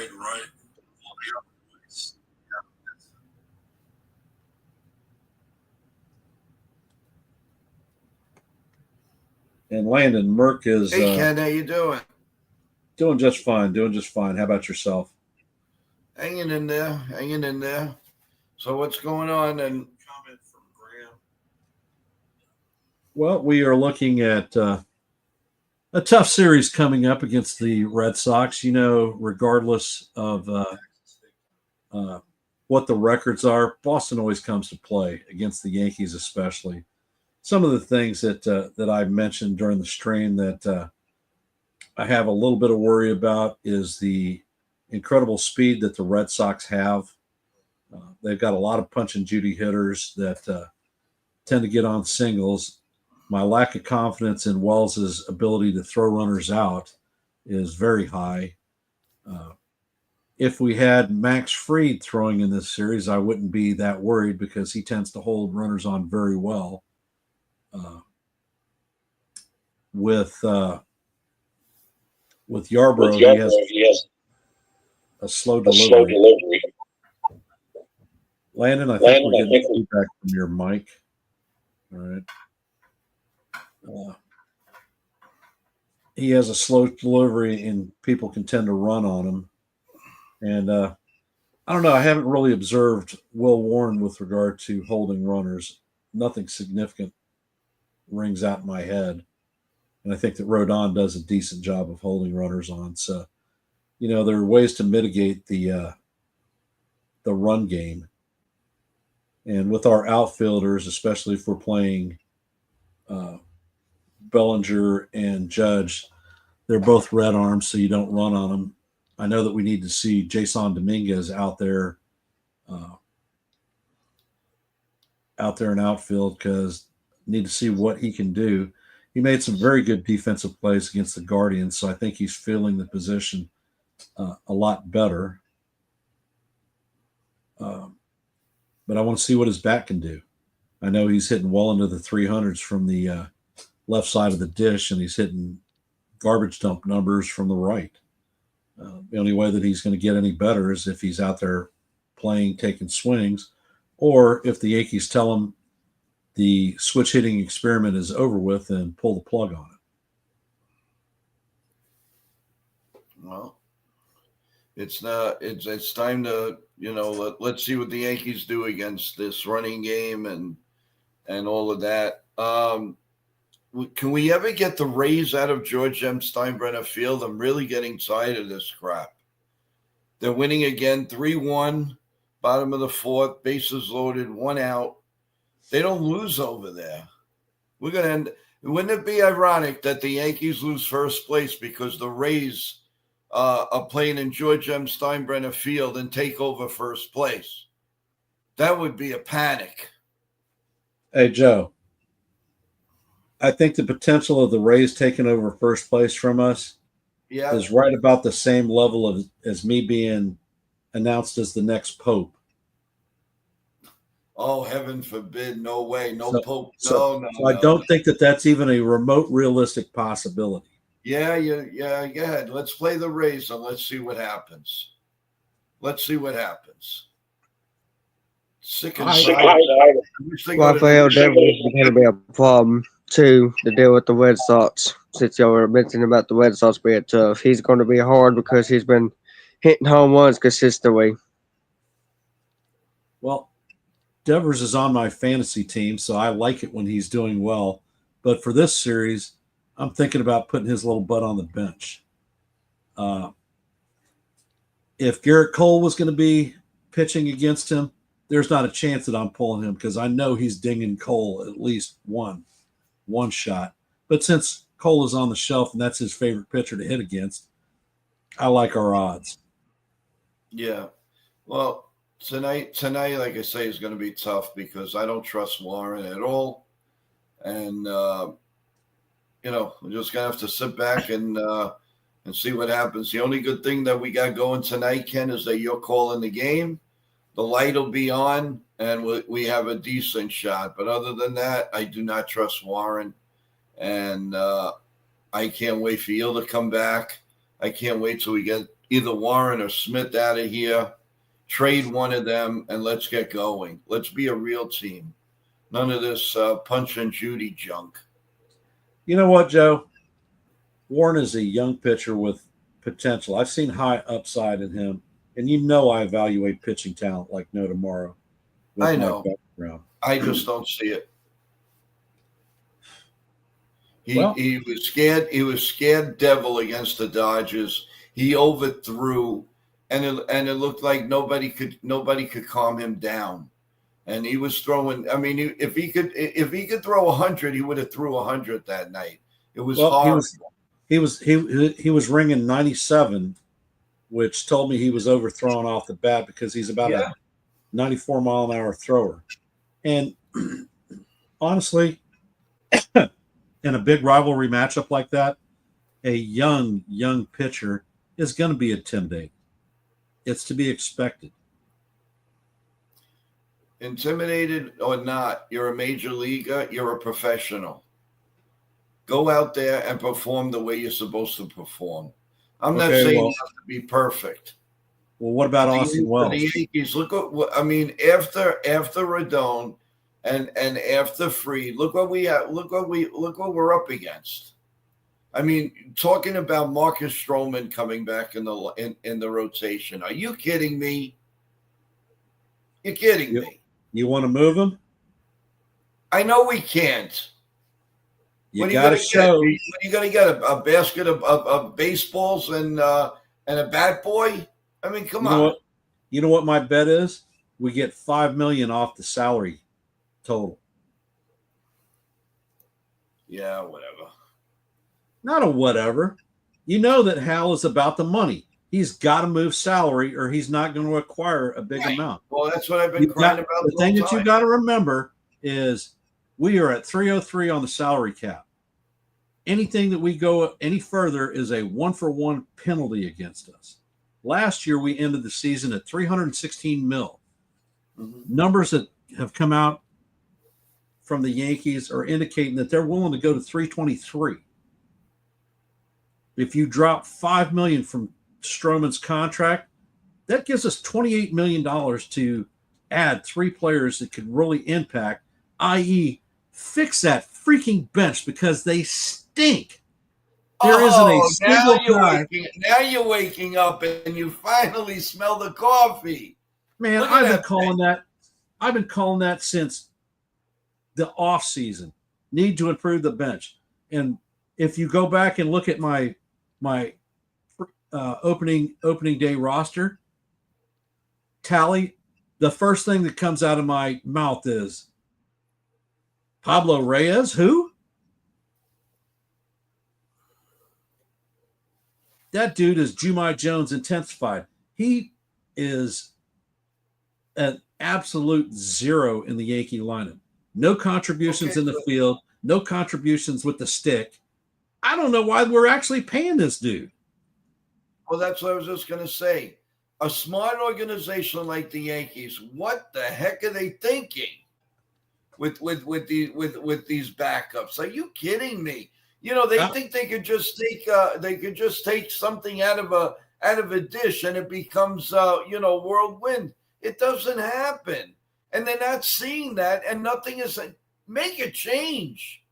And Landon Merck is Hey Ken, how you doing? doing just fine. Doing just fine. How about yourself? Hanging in there, hanging in there. So what's going on? And Comment from Graham. Well, we are looking at a tough series coming up against the Red Sox. Regardless of uh, what the records are, Boston always comes to play against the Yankees, especially. Some of the things that I mentioned during the stream that I have a little bit of worry about is the incredible speed that the Red Sox have. They've got a lot of punch and Judy hitters that tend to get on singles. My lack of confidence in Wells's ability to throw runners out is very high. If we had Max Fried throwing in this series, I wouldn't be that worried because he tends to hold runners on very well. With Yarbrough, he has a slow delivery. Landon, I think we're getting feedback from your mic. All right. He has a slow delivery, and people can tend to run on him. And I don't know. I haven't really observed Will Warren with regard to holding runners. Nothing significant rings out in my head. And I think that Rodon does a decent job of holding runners on. So, there are ways to mitigate the run game. And with our outfielders, especially if we're playing Bellinger and Judge, they're both red arms, so you don't run on them. I know that we need to see Jason Dominguez out there in outfield because need to see what he can do. He made some very good defensive plays against the Guardians, so I think he's feeling the position a lot better. But I want to see what his bat can do. I know he's hitting well into the 300s from the left side of the dish, and he's hitting garbage dump numbers from the right. The only way that he's going to get any better is if he's out there playing, taking swings, or if the Yankees tell him the switch hitting experiment is over with and pull the plug on it. Well, it's time to, let's see what the Yankees do against this running game and all of that. Can we ever get the Rays out of George M. Steinbrenner Field? I'm really getting tired of this crap. They're winning again, 3-1, bottom of the fourth, bases loaded, 1 out. They don't lose over there. We're going to end. Wouldn't it be ironic that the Yankees lose first place because the Rays are playing in George M. Steinbrenner Field and take over first place? That would be a panic. Hey, Joe. I think the potential of the Rays taking over first place from us is right about the same level as me being announced as the next pope. Oh, heaven forbid. No way. No pope. No. I don't think that that's even a remote realistic possibility. Yeah. Go ahead. Let's play the Rays and let's see what happens. Sick and tired. Rafael Devers is going to be a problem, too, to deal with the Red Sox. Since y'all were mentioning about the Red Sox being tough, he's going to be hard because he's been hitting home runs consistently. Well, Devers is on my fantasy team, so I like it when he's doing well. But for this series, I'm thinking about putting his little butt on the bench. If Garrett Cole was going to be pitching against him, there's not a chance that I'm pulling him because I know he's dinging Cole at least one shot. But since Cole is on the shelf and that's his favorite pitcher to hit against, I like our odds. Yeah. Well, tonight, like I say, is going to be tough because I don't trust Warren at all. And, we're just going to have to sit back and see what happens. The only good thing that we got going tonight, Ken, is that you're calling the game. The light will be on, and we have a decent shot. But other than that, I do not trust Warren. And I can't wait for you to come back. I can't wait till we get either Warren or Smith out of here. Trade one of them, and let's get going. Let's be a real team. None of this punch and Judy junk. You know what, Joe? Warren is a young pitcher with potential. I've seen high upside in him. And I evaluate pitching talent like no tomorrow. I know. I just don't see it. He was scared. He was scared devil against the Dodgers. He overthrew, and it looked like nobody could calm him down. And he was throwing. I mean, if he could throw 100, he would have threw 100 that night. It was hard. He was ringing 97 which told me he was overthrown off the bat because he's about a 94-mile-an-hour thrower. And honestly, in a big rivalry matchup like that, a young pitcher is going to be intimidating. It's to be expected. Intimidated or not, you're a major leaguer, you're a professional. Go out there and perform the way you're supposed to perform. I'm not saying you have to be perfect. Well, what about Austin Wells? The Yankees, look what I mean. After Rodon and after Fried, look what we're up against. I mean, talking about Marcus Stroman coming back in the rotation. Are you kidding me? You're kidding me. You want to move him? I know we can't. You got to show. You got to get a basket of baseballs and a bat boy. I mean, come on. You know what my bet is? We get $5 million off the salary total. Yeah, whatever. Not a whatever. You know that Hal is about the money. He's got to move salary, or he's not going to acquire a big amount. Well, that's what I've been crying about. The thing that you got to remember is we are at 303 on the salary cap. Anything that we go any further is a 1-for-1 penalty against us. Last year, we ended the season at 316 mil. Mm-hmm. Numbers that have come out from the Yankees are indicating that they're willing to go to 323. If you drop $5 million from Stroman's contract, that gives us $28 million to add 3 players that could really impact, i.e., fix that freaking bench because they stink. There isn't a single guy. Now you're waking up and you finally smell the coffee. Man, I've been calling that since the off season. Need to improve the bench. And if you go back and look at my opening day roster tally, the first thing that comes out of my mouth is Pablo Reyes. Who? That dude is Jumai Jones intensified. He is an absolute zero in the Yankee lineup. No contributions in the field, no contributions with the stick. I don't know why we're actually paying this dude. Well, that's what I was just going to say. A smart organization like the Yankees, what the heck are they thinking with these backups? Are you kidding me? You know, they think they could just take something out of a dish and it becomes whirlwind. It doesn't happen, and they're not seeing that, and nothing is. Make a change.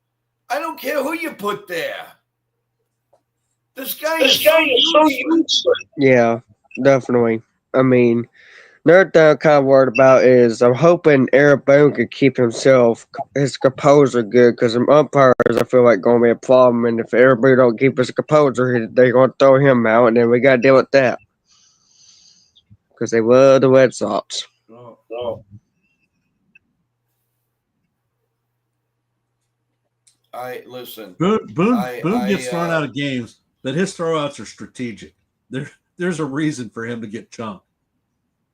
I don't care who you put there. This guy is so useless. Yeah, definitely. I mean, another thing I'm kind of worried about is I'm hoping Eric Boone can keep his composure good, because some umpires I feel like going to be a problem, and if Eric Boone don't keep his composure, they're going to throw him out, and then we got to deal with that because they love the Red Sox. Listen. Boone gets thrown out of games, but his throwouts are strategic. There's a reason for him to get chunked.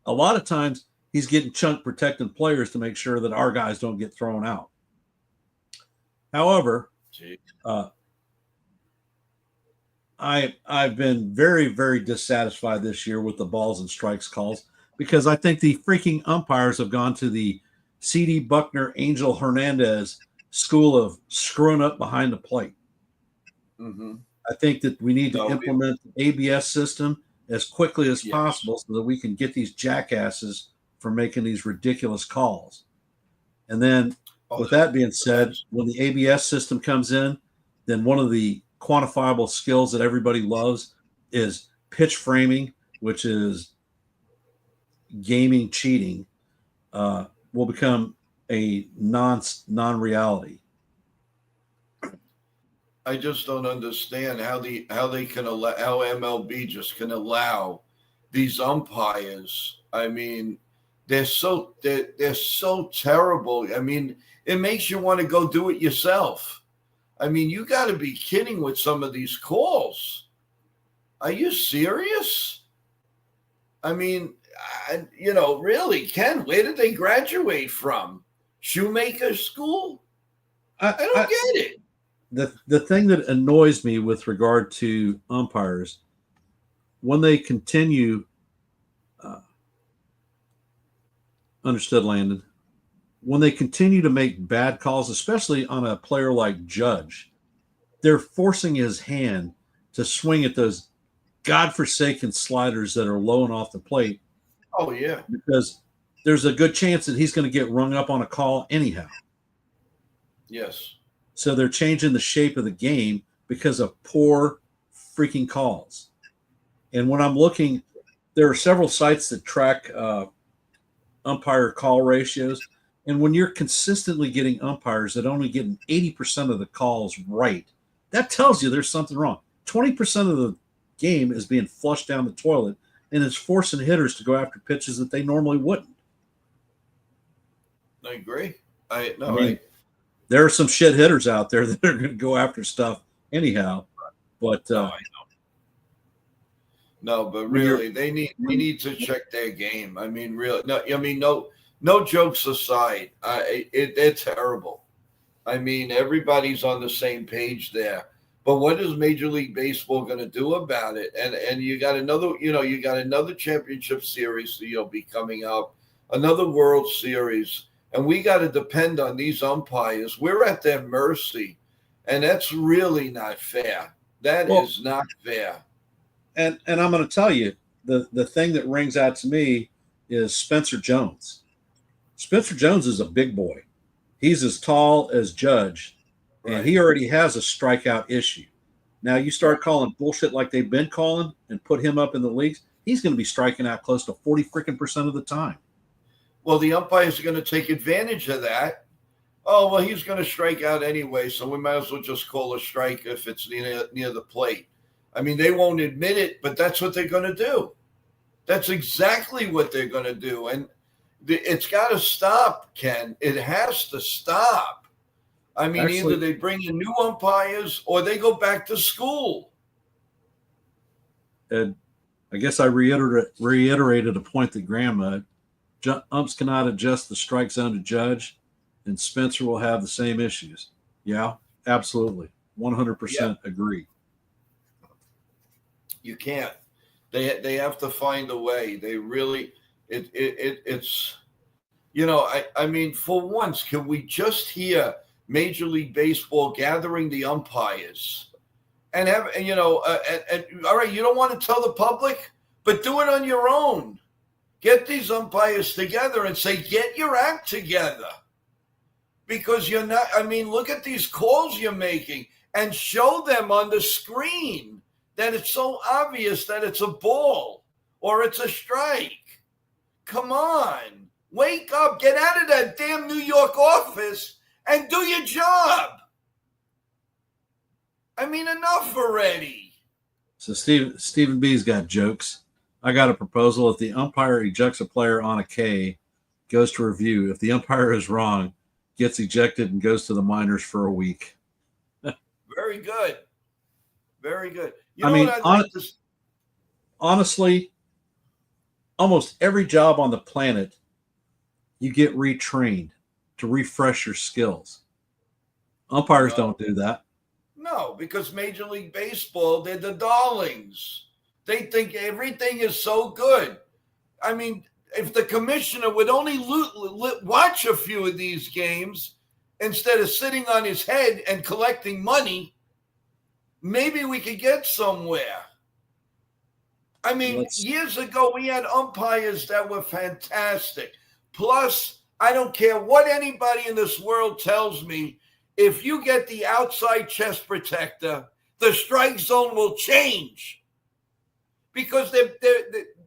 A lot of times he's getting chunked protecting players to make sure that our guys don't get thrown out. However, I've been very, very dissatisfied this year with the balls and strikes calls because I think the freaking umpires have gone to the C.D. Buckner, Angel Hernandez school of screwing up behind the plate. Mm-hmm. I think that we need to implement the ABS system as quickly as possible so that we can get these jackasses from making these ridiculous calls. And then with that being said, when the ABS system comes in, then one of the quantifiable skills that everybody loves is pitch framing, which is gaming cheating, will become a non-reality. I just don't understand how MLB just can allow these umpires. I mean, they're so terrible. I mean, it makes you want to go do it yourself. I mean, you got to be kidding with some of these calls. Are you serious? I mean, really, Ken, where did they graduate from? Shoemaker school? I don't get it. The thing that annoys me with regard to umpires, when they continue, understood, Landon, when they continue to make bad calls, especially on a player like Judge, they're forcing his hand to swing at those godforsaken sliders that are low and off the plate. Oh, yeah. Because there's a good chance that he's going to get rung up on a call anyhow. Yes. So they're changing the shape of the game because of poor freaking calls. And when I'm looking, there are several sites that track umpire call ratios. And when you're consistently getting umpires that only get 80% of the calls right, that tells you there's something wrong. 20% of the game is being flushed down the toilet, and it's forcing hitters to go after pitches that they normally wouldn't. I agree. There are some shit hitters out there that are going to go after stuff anyhow. But I know. No, but really, they need to check their game. I mean, really, no jokes aside, they're terrible. I mean, everybody's on the same page there. But what is Major League Baseball going to do about it? And you got another championship series, be coming up, another World Series, and we got to depend on these umpires. We're at their mercy, and that's really not fair. That is not fair. And I'm going to tell you, the thing that rings out to me is Spencer Jones. Spencer Jones is a big boy. He's as tall as Judge. Right. And he already has a strikeout issue. Now you start calling bullshit like they've been calling and put him up in the leagues, he's going to be striking out close to 40% of the time. Well, the umpires are going to take advantage of that. Oh, well, he's going to strike out anyway, so we might as well just call a strike if it's near the plate. I mean, they won't admit it, but that's what they're going to do. That's exactly what they're going to do. And it's got to stop, Ken. It has to stop. I mean, either they bring in new umpires or they go back to school. And I guess I reiterated a point that Graham made. Umps cannot adjust the strike zone to Judge, and Spencer will have the same issues. Yeah, absolutely. 100% agree. You can't. They have to find a way. They really it's I mean, for once, can we just hear Major League Baseball gathering the umpires and have, all right, you don't want to tell the public, but do it on your own. Get these umpires together and say, get your act together. Because you're not, I mean, look at these calls you're making and show them on the screen that it's so obvious that it's a ball or it's a strike. Come on, wake up, get out of that damn New York office and do your job. I mean, enough already. So Stephen B's got jokes. I got a proposal. If the umpire ejects a player on a K, goes to review. If the umpire is wrong, gets ejected and goes to the minors for a week. Very good. Very good. Honestly, almost every job on the planet, you get retrained to refresh your skills. Umpires don't do that. No, because Major League Baseball, they're the darlings. They think everything is so good. I mean, if the commissioner would only watch a few of these games instead of sitting on his head and collecting money, maybe we could get somewhere. I mean, years ago, we had umpires that were fantastic. Plus, I don't care what anybody in this world tells me, if you get the outside chest protector, the strike zone will change. Because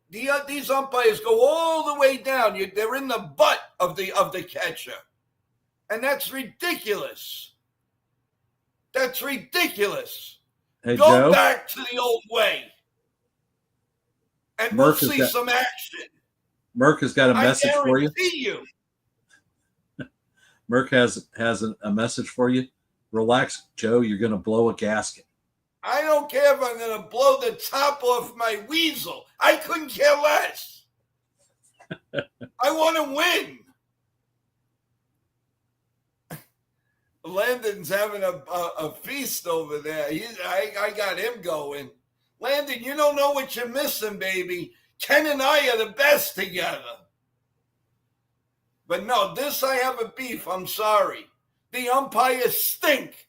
these umpires go all the way down. They're in the butt of the catcher. And that's ridiculous. That's ridiculous. Hey, Go Joe, back to the old way. And we'll see some action. Merck has got a message for you. I guarantee you. Merck has a message for you. Relax, Joe. You're going to blow a gasket. I don't care if I'm going to blow the top off my weasel. I couldn't care less. I want to win. Landon's having a feast over there. I got him going. Landon, you don't know what you're missing, baby. Ken and I are the best together. But no, this I have a beef. I'm sorry. The umpires stink.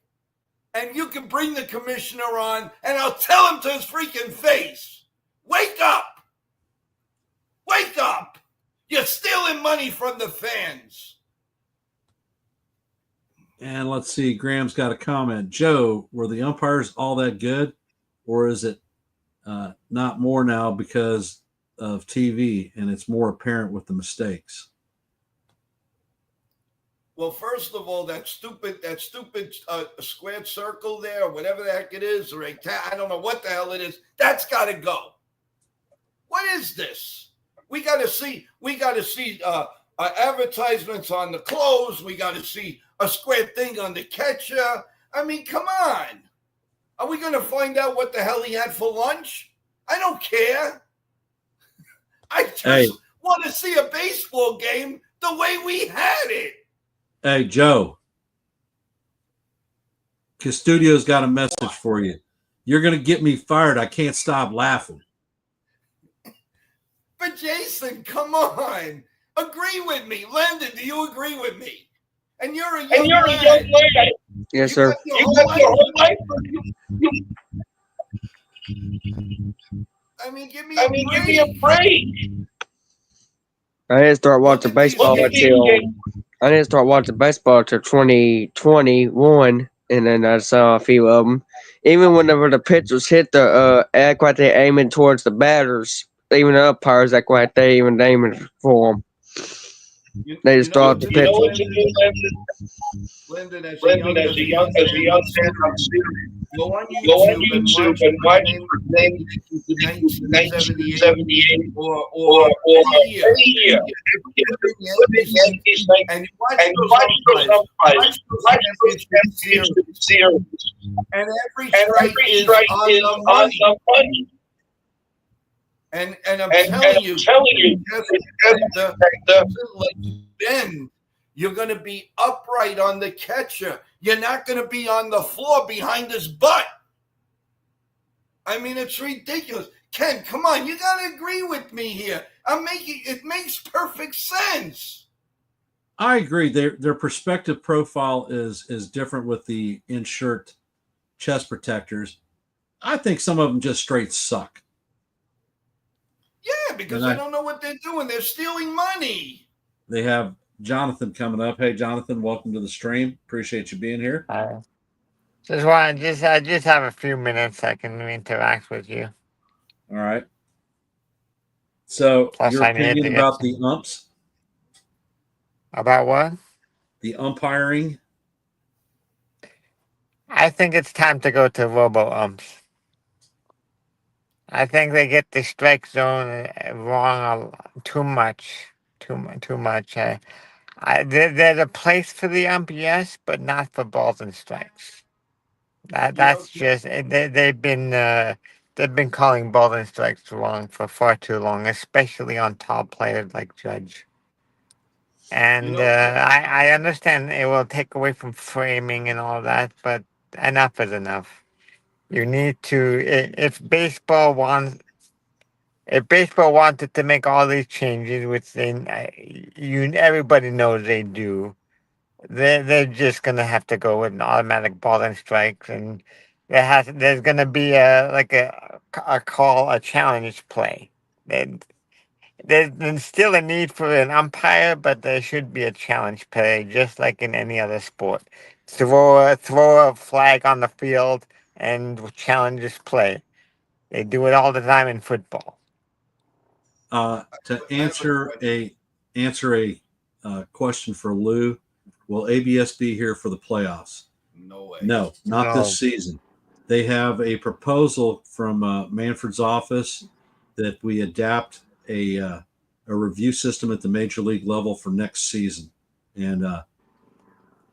And you can bring the commissioner on, and I'll tell him to his freaking face. Wake up. Wake up. You're stealing money from the fans. And let's see, Graham's got a comment. Joe, were the umpires all that good, or is it not more now because of TV and it's more apparent with the mistakes? Well, first of all, that stupid squared circle there, or whatever the heck it is, or I don't know what the hell it is, that's got to go. What is this? We got to see advertisements on the clothes. We got to see a square thing on the catcher. I mean, come on. Are we going to find out what the hell he had for lunch? I don't care. I just want to see a baseball game the way we had it. Hey, Joe. Custodio's got a message for you. You're going to get me fired. I can't stop laughing. But Jason, come on. Agree with me. Landon, do you agree with me? And you're a young man. Yes, sir. You got your whole life. I mean, give me a break. I didn't start watching baseball until 2021, and then I saw a few of them. Even whenever the pitchers hit act like they're aiming towards the batters, even the umpires act like they even aiming for them. They just start the pitch. Lyndon, as a young fan, go on YouTube and watch 1978 or any year. And watch those umpires. Watch those series. And every strike is on the money. And I'm telling you, then you're going to be upright on the catcher. You're not going to be on the floor behind his butt. I mean, it's ridiculous. Ken, come on, you got to agree with me here. It makes perfect sense. I agree. Their perspective profile is different with the in-shirt chest protectors. I think some of them just straight suck. Yeah, because they don't know what they're doing. They're stealing money. They have Jonathan coming up. Hey, Jonathan, welcome to the stream. Appreciate you being here. I just have a few minutes I can interact with you. All right. So Plus, your I need opinion to get about the umps, About what? the umpiring? I think it's time to go to robo umps. I think they get the strike zone wrong too much. There's a place for the ump, yes, but not for balls and strikes. That's just they've been calling balls and strikes wrong for far too long, especially on top players like Judge. And I understand it will take away from framing and all that, but enough is enough. You need to if baseball wanted to make all these changes, which everybody knows they do, they're just gonna have to go with an automatic ball and strikes, and there's gonna be a challenge play. There's still a need for an umpire, but there should be a challenge play, just like in any other sport. Throw a flag on the field and challenge this play. They do it all the time in football. To answer a question for Lou, will ABS be here for the playoffs? No way. No, not this season. They have a proposal from Manfred's office that we adapt a review system at the major league level for next season, and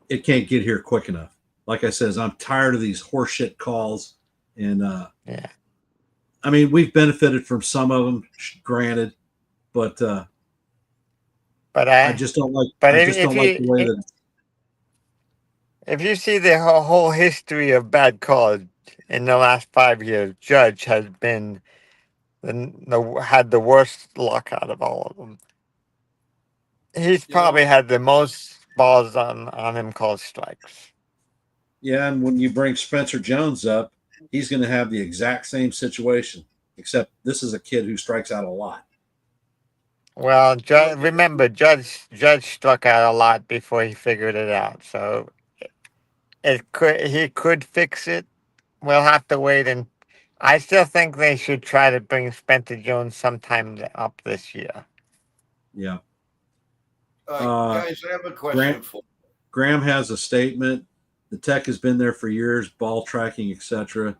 it can't get here quick enough. Like I said, I'm tired of these horseshit calls And Yeah. I mean, we've benefited from some of them, granted, but But I just don't like. but I just don't like the way that. if you see the whole history of bad calls in the last 5 years, Judge has been had the worst luck out of all of them. He's You know probably what? had the most balls on him called strikes. Yeah, and when you bring Spencer Jones up, he's going to have the exact same situation, except this is a kid who strikes out a lot. Well, remember, Judge struck out a lot before he figured it out. So he could fix it. We'll have to wait, and I still think they should try to bring Spencer Jones sometime up this year. Yeah. All right, guys, I have a question for you. Graham has a statement. The tech has been there for years, ball tracking, etc.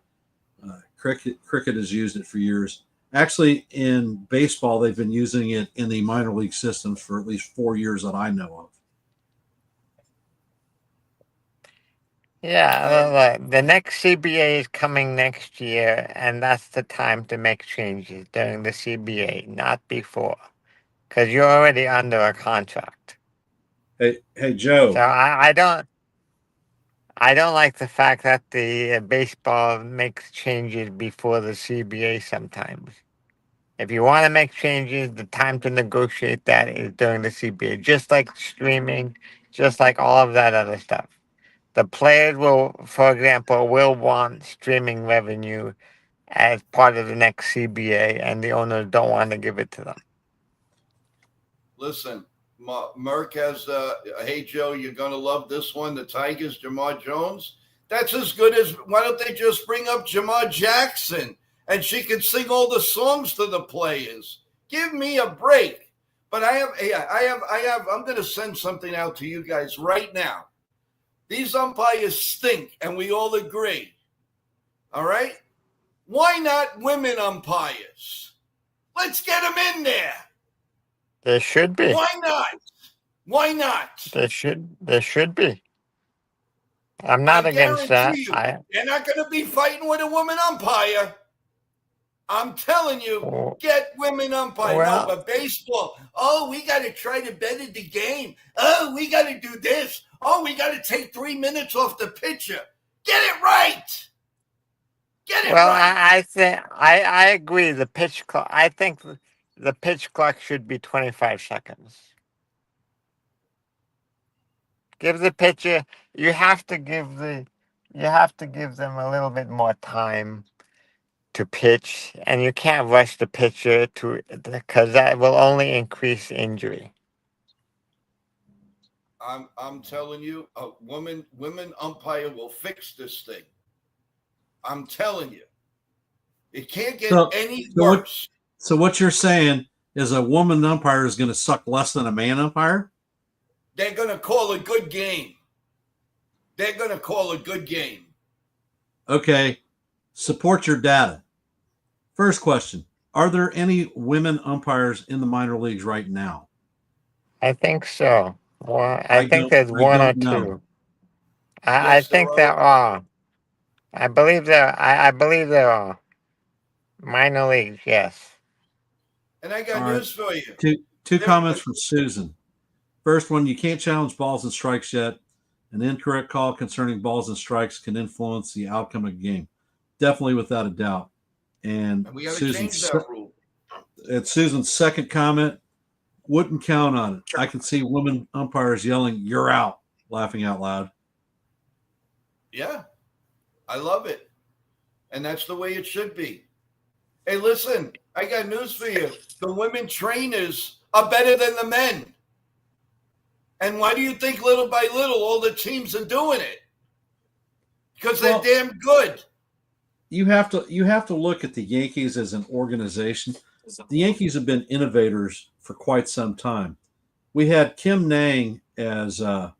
Cricket has used it for years. Actually, in baseball, they've been using it in the minor league systems for at least 4 years that I know of. Yeah, the next CBA is coming next year, and that's the time to make changes during the CBA, not before, because you're already under a contract. Hey, Joe. So I don't like the fact that the baseball makes changes before the CBA sometimes. If you want to make changes, the time to negotiate that is during the CBA, just like streaming, just like all of that other stuff. The players will, for example, will want streaming revenue as part of the next CBA, and the owners don't want to give it to them. Listen, Merck has, hey, Joe, you're going to love this one. The Tigers, Jamar Jones. That's as good as, why don't they just bring up Jamar Jackson and she can sing all the songs to the players? Give me a break. But I'm going to send something out to you guys right now. These umpires stink, and we all agree. All right? Why not women umpires? Let's get them in there. There should be. Why not? Why not? There should be. I'm not against that. They're not going to be fighting with a woman umpire. I'm telling you, get women umpire. Well, No, but baseball, oh, we got to try to better the game. Oh, we got to do this. Oh, we got to take 3 minutes off the pitcher. Get it right. Get it right. I agree. The pitch clock. I think the pitch clock should be 25 seconds. Give the pitcher. You have to give them a little bit more time to pitch, and you can't rush the pitcher because that will only increase injury. I'm telling you, a women umpire will fix this thing. I'm telling you, it can't get any worse. So what you're saying is a woman umpire is going to suck less than a man umpire? They're going to call a good game. They're going to call a good game. Okay. Support your data. First question. Are there any women umpires in the minor leagues right now? I think so. Well, I think there's one or two. I think there are. I believe there are. Minor leagues, yes. And I got news for you. Two comments from Susan. First one, you can't challenge balls and strikes yet. An incorrect call concerning balls and strikes can influence the outcome of a game. Definitely, without a doubt. And we got to change that rule. And Susan's second comment, wouldn't count on it. I can see women umpires yelling, "You're out," laughing out loud. Yeah, I love it. And that's the way it should be. Hey, listen, I got news for you. The women trainers are better than the men. And why do you think little by little all the teams are doing it? Because they're damn good. You have to look at the Yankees as an organization. The Yankees have been innovators for quite some time. We had Kim Nang as our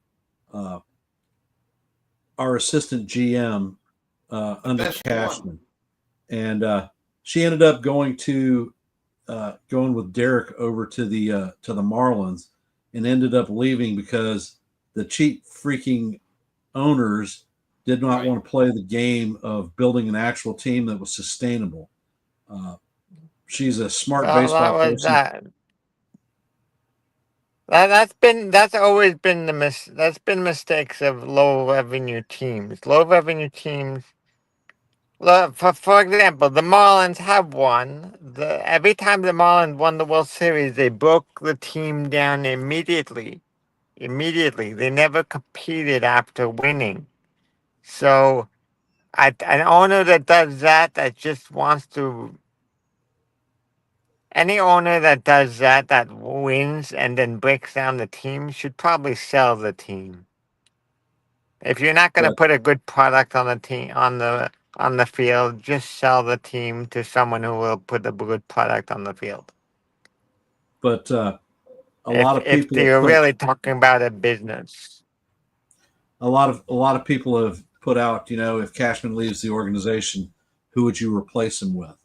assistant GM under Cashman, and she ended up going with Derek over to the Marlins, and ended up leaving because the cheap freaking owners did not Right. want to play the game of building an actual team that was sustainable. She's a smart Well, that baseball was person. that. That's always been that's been mistakes of low revenue teams. Low revenue teams. For example, the Marlins have won. Every time the Marlins won the World Series, they broke the team down immediately. Immediately, they never competed after winning. So, an owner that does that, that just wants to. Any owner that does that, that wins and then breaks down the team, should probably sell the team. If you're not going to But put a good product on the team on the field, just sell the team to someone who will put a good product on the field. but a lot of If people have you're put really talking about a business, a lot of people have put out, if Cashman leaves the organization, who would you replace him with?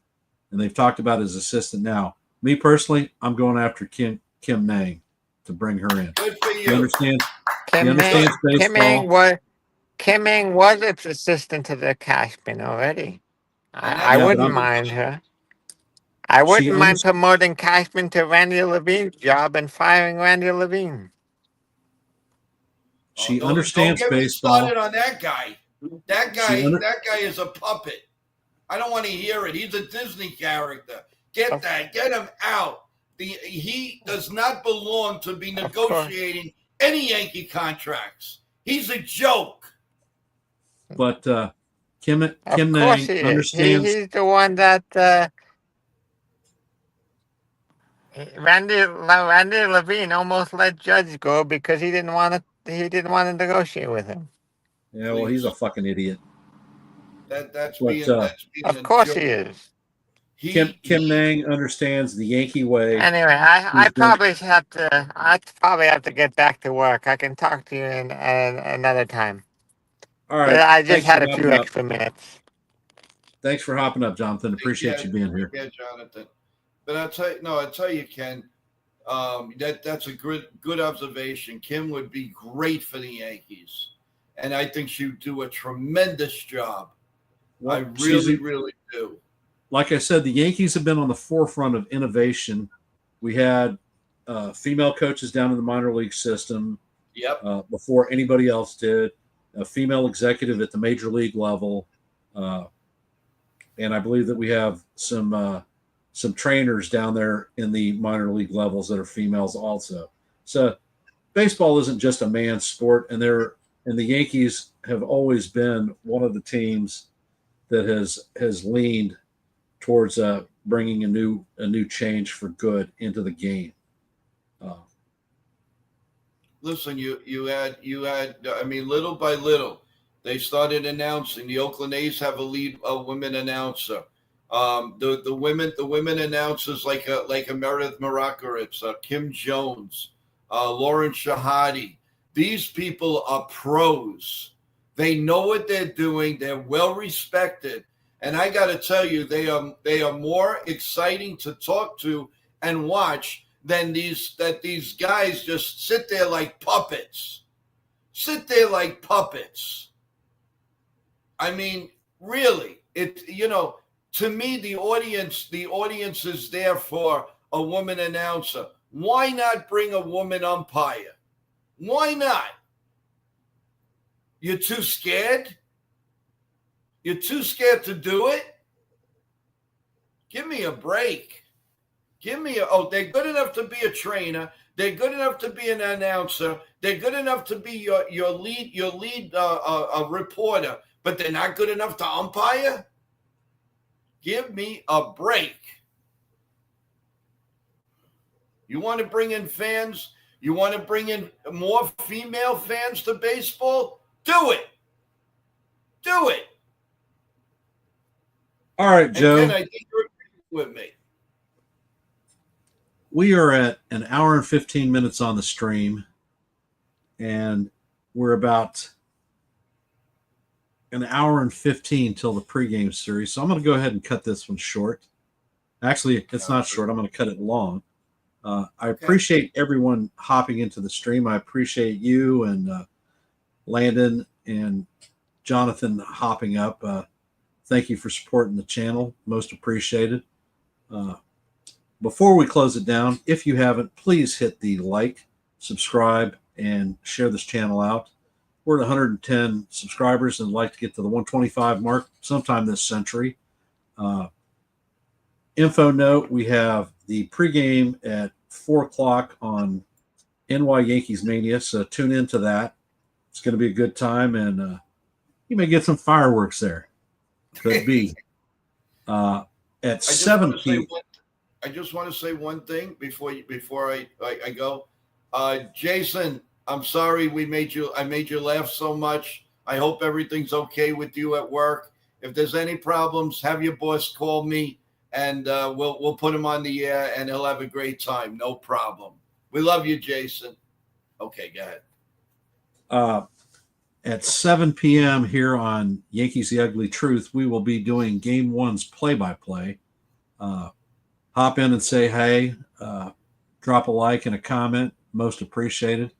And they've talked about his assistant now. Me personally, I'm going after Kim Nang to bring her in. Good for He you. understands Kim Ming, baseball. Kim Ming was its assistant to the Cashman already. And I that's Yeah, but wouldn't mind her. I she wouldn't mind understands. promoting Cashman to Randy Levine's job and firing Randy Levine. oh, She don't understands get me baseball. started on that guy. That She guy, under, that guy is a puppet. I don't want to hear it. He's a Disney character. Get Of, that. Get him out. He does not belong to be of course. negotiating any Yankee contracts. He's a joke. but Kim Of course Nang he is. understands. He's the one that Randy Levine almost let Judge go because he didn't want to negotiate with him. Yeah, well, he's a fucking idiot. That's But being Of a course joke. he is. Kim Nang understands the Yankee way. Anyway, He's been I probably have to get back to work. I can talk to you in another time. all But right. I just Thanks for had a few hopping up. extra minutes. Thanks for hopping up, Jonathan. Take Appreciate care. you being here. Take care, Jonathan. But I'll tell you, Ken, that's a good observation. Kim would be great for the Yankees. And I think she would do a tremendous job. Well, I really do. Like I said, the Yankees have been on the forefront of innovation. We had female coaches down in the minor league system before anybody else did. A female executive at the major league level, and I believe that we have some trainers down there in the minor league levels that are females also. So baseball isn't just a man's sport, and the Yankees have always been one of the teams that has leaned towards bringing a new change for good into the game. Listen, you had. I mean, little by little, they started announcing. The Oakland A's have a women announcer. The women announcers like a Meredith Marakiewicz, Kim Jones, Lauren Shahadi. These people are pros. They know what they're doing. They're well respected. And I got to tell you, they are more exciting to talk to and watch than these guys just sit there like puppets. Sit there like puppets. I mean, really, to me, the audience is there for a woman announcer. Why not bring a woman umpire? Why not? You're too scared? You're too scared to do it? Give me a break. They're good enough to be a trainer. They're good enough to be an announcer. They're good enough to be your lead reporter, but they're not good enough to umpire? Give me a break. You want to bring in fans? You want to bring in more female fans to baseball? Do it. Do it. All right, Joe. And Ken, I think you're with me. We are at an hour and 15 minutes on the stream, and we're about an hour and 15 till the pregame series. So I'm going to go ahead and cut this one short. Actually, it's not short. I'm going to cut it long. I appreciate everyone hopping into the stream. I appreciate you and Landon and Jonathan hopping up. Thank you for supporting the channel. Most appreciated. Before we close it down, if you haven't, please hit the like, subscribe, and share this channel out. We're at 110 subscribers and like to get to the 125 mark sometime this century. Info note, we have the pregame at 4 o'clock on NY Yankees Mania, so tune into that. It's going to be a good time, and you may get some fireworks there. Could be. At 7 p.m. I just want to say one thing before I go. Jason, I'm sorry I made you laugh so much. I hope everything's okay with you at work. If there's any problems, have your boss call me, and we'll put him on the air, and he'll have a great time. No problem. We love you, Jason. Okay, go ahead. At 7 p.m. here on Yankees The Ugly Truth, we will be doing Game 1's play-by-play. Hop in and say hey. Drop a like and a comment. Most appreciated.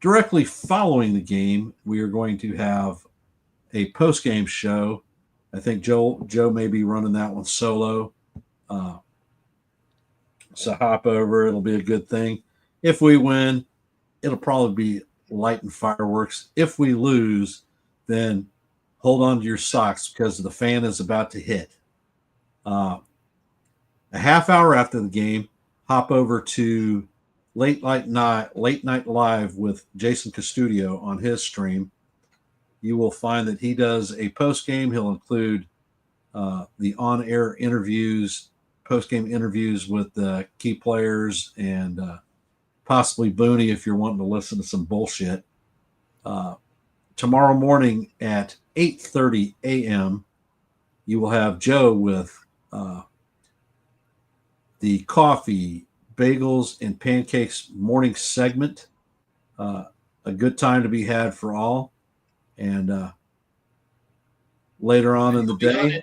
Directly following the game, we are going to have a post-game show. I think Joe may be running that one solo. So hop over. It'll be a good thing. If we win, it'll probably be lighting fireworks. If we lose, then hold on to your socks because the fan is about to hit. A half hour after the game, hop over to Late Night Live with Jason Custodio on his stream. You will find that he does a post game. He'll include the on-air interviews, post-game interviews with the key players, and possibly Booney if you're wanting to listen to some bullshit. Tomorrow morning at 8:30 a.m., you will have Joe with the coffee, bagels, and pancakes morning segment. A good time to be had for all. And later on in the day,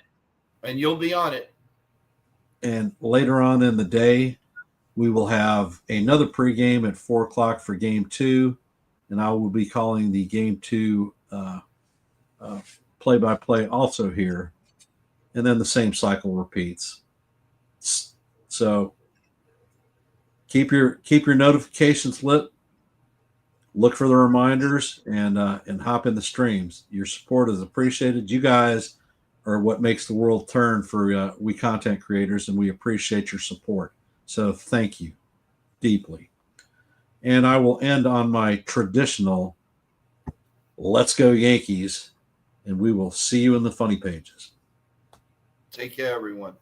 and you'll be on it. And later on in the day, we will have another pregame at 4 o'clock for Game 2, and I will be calling the Game 2 play-by-play also here, and then the same cycle repeats. So keep your notifications lit. Look for the reminders and hop in the streams. Your support is appreciated. You guys are what makes the world turn for we content creators, and we appreciate your support. So thank you deeply. And I will end on my traditional "Let's go Yankees," and we will see you in the funny pages. Take care, everyone.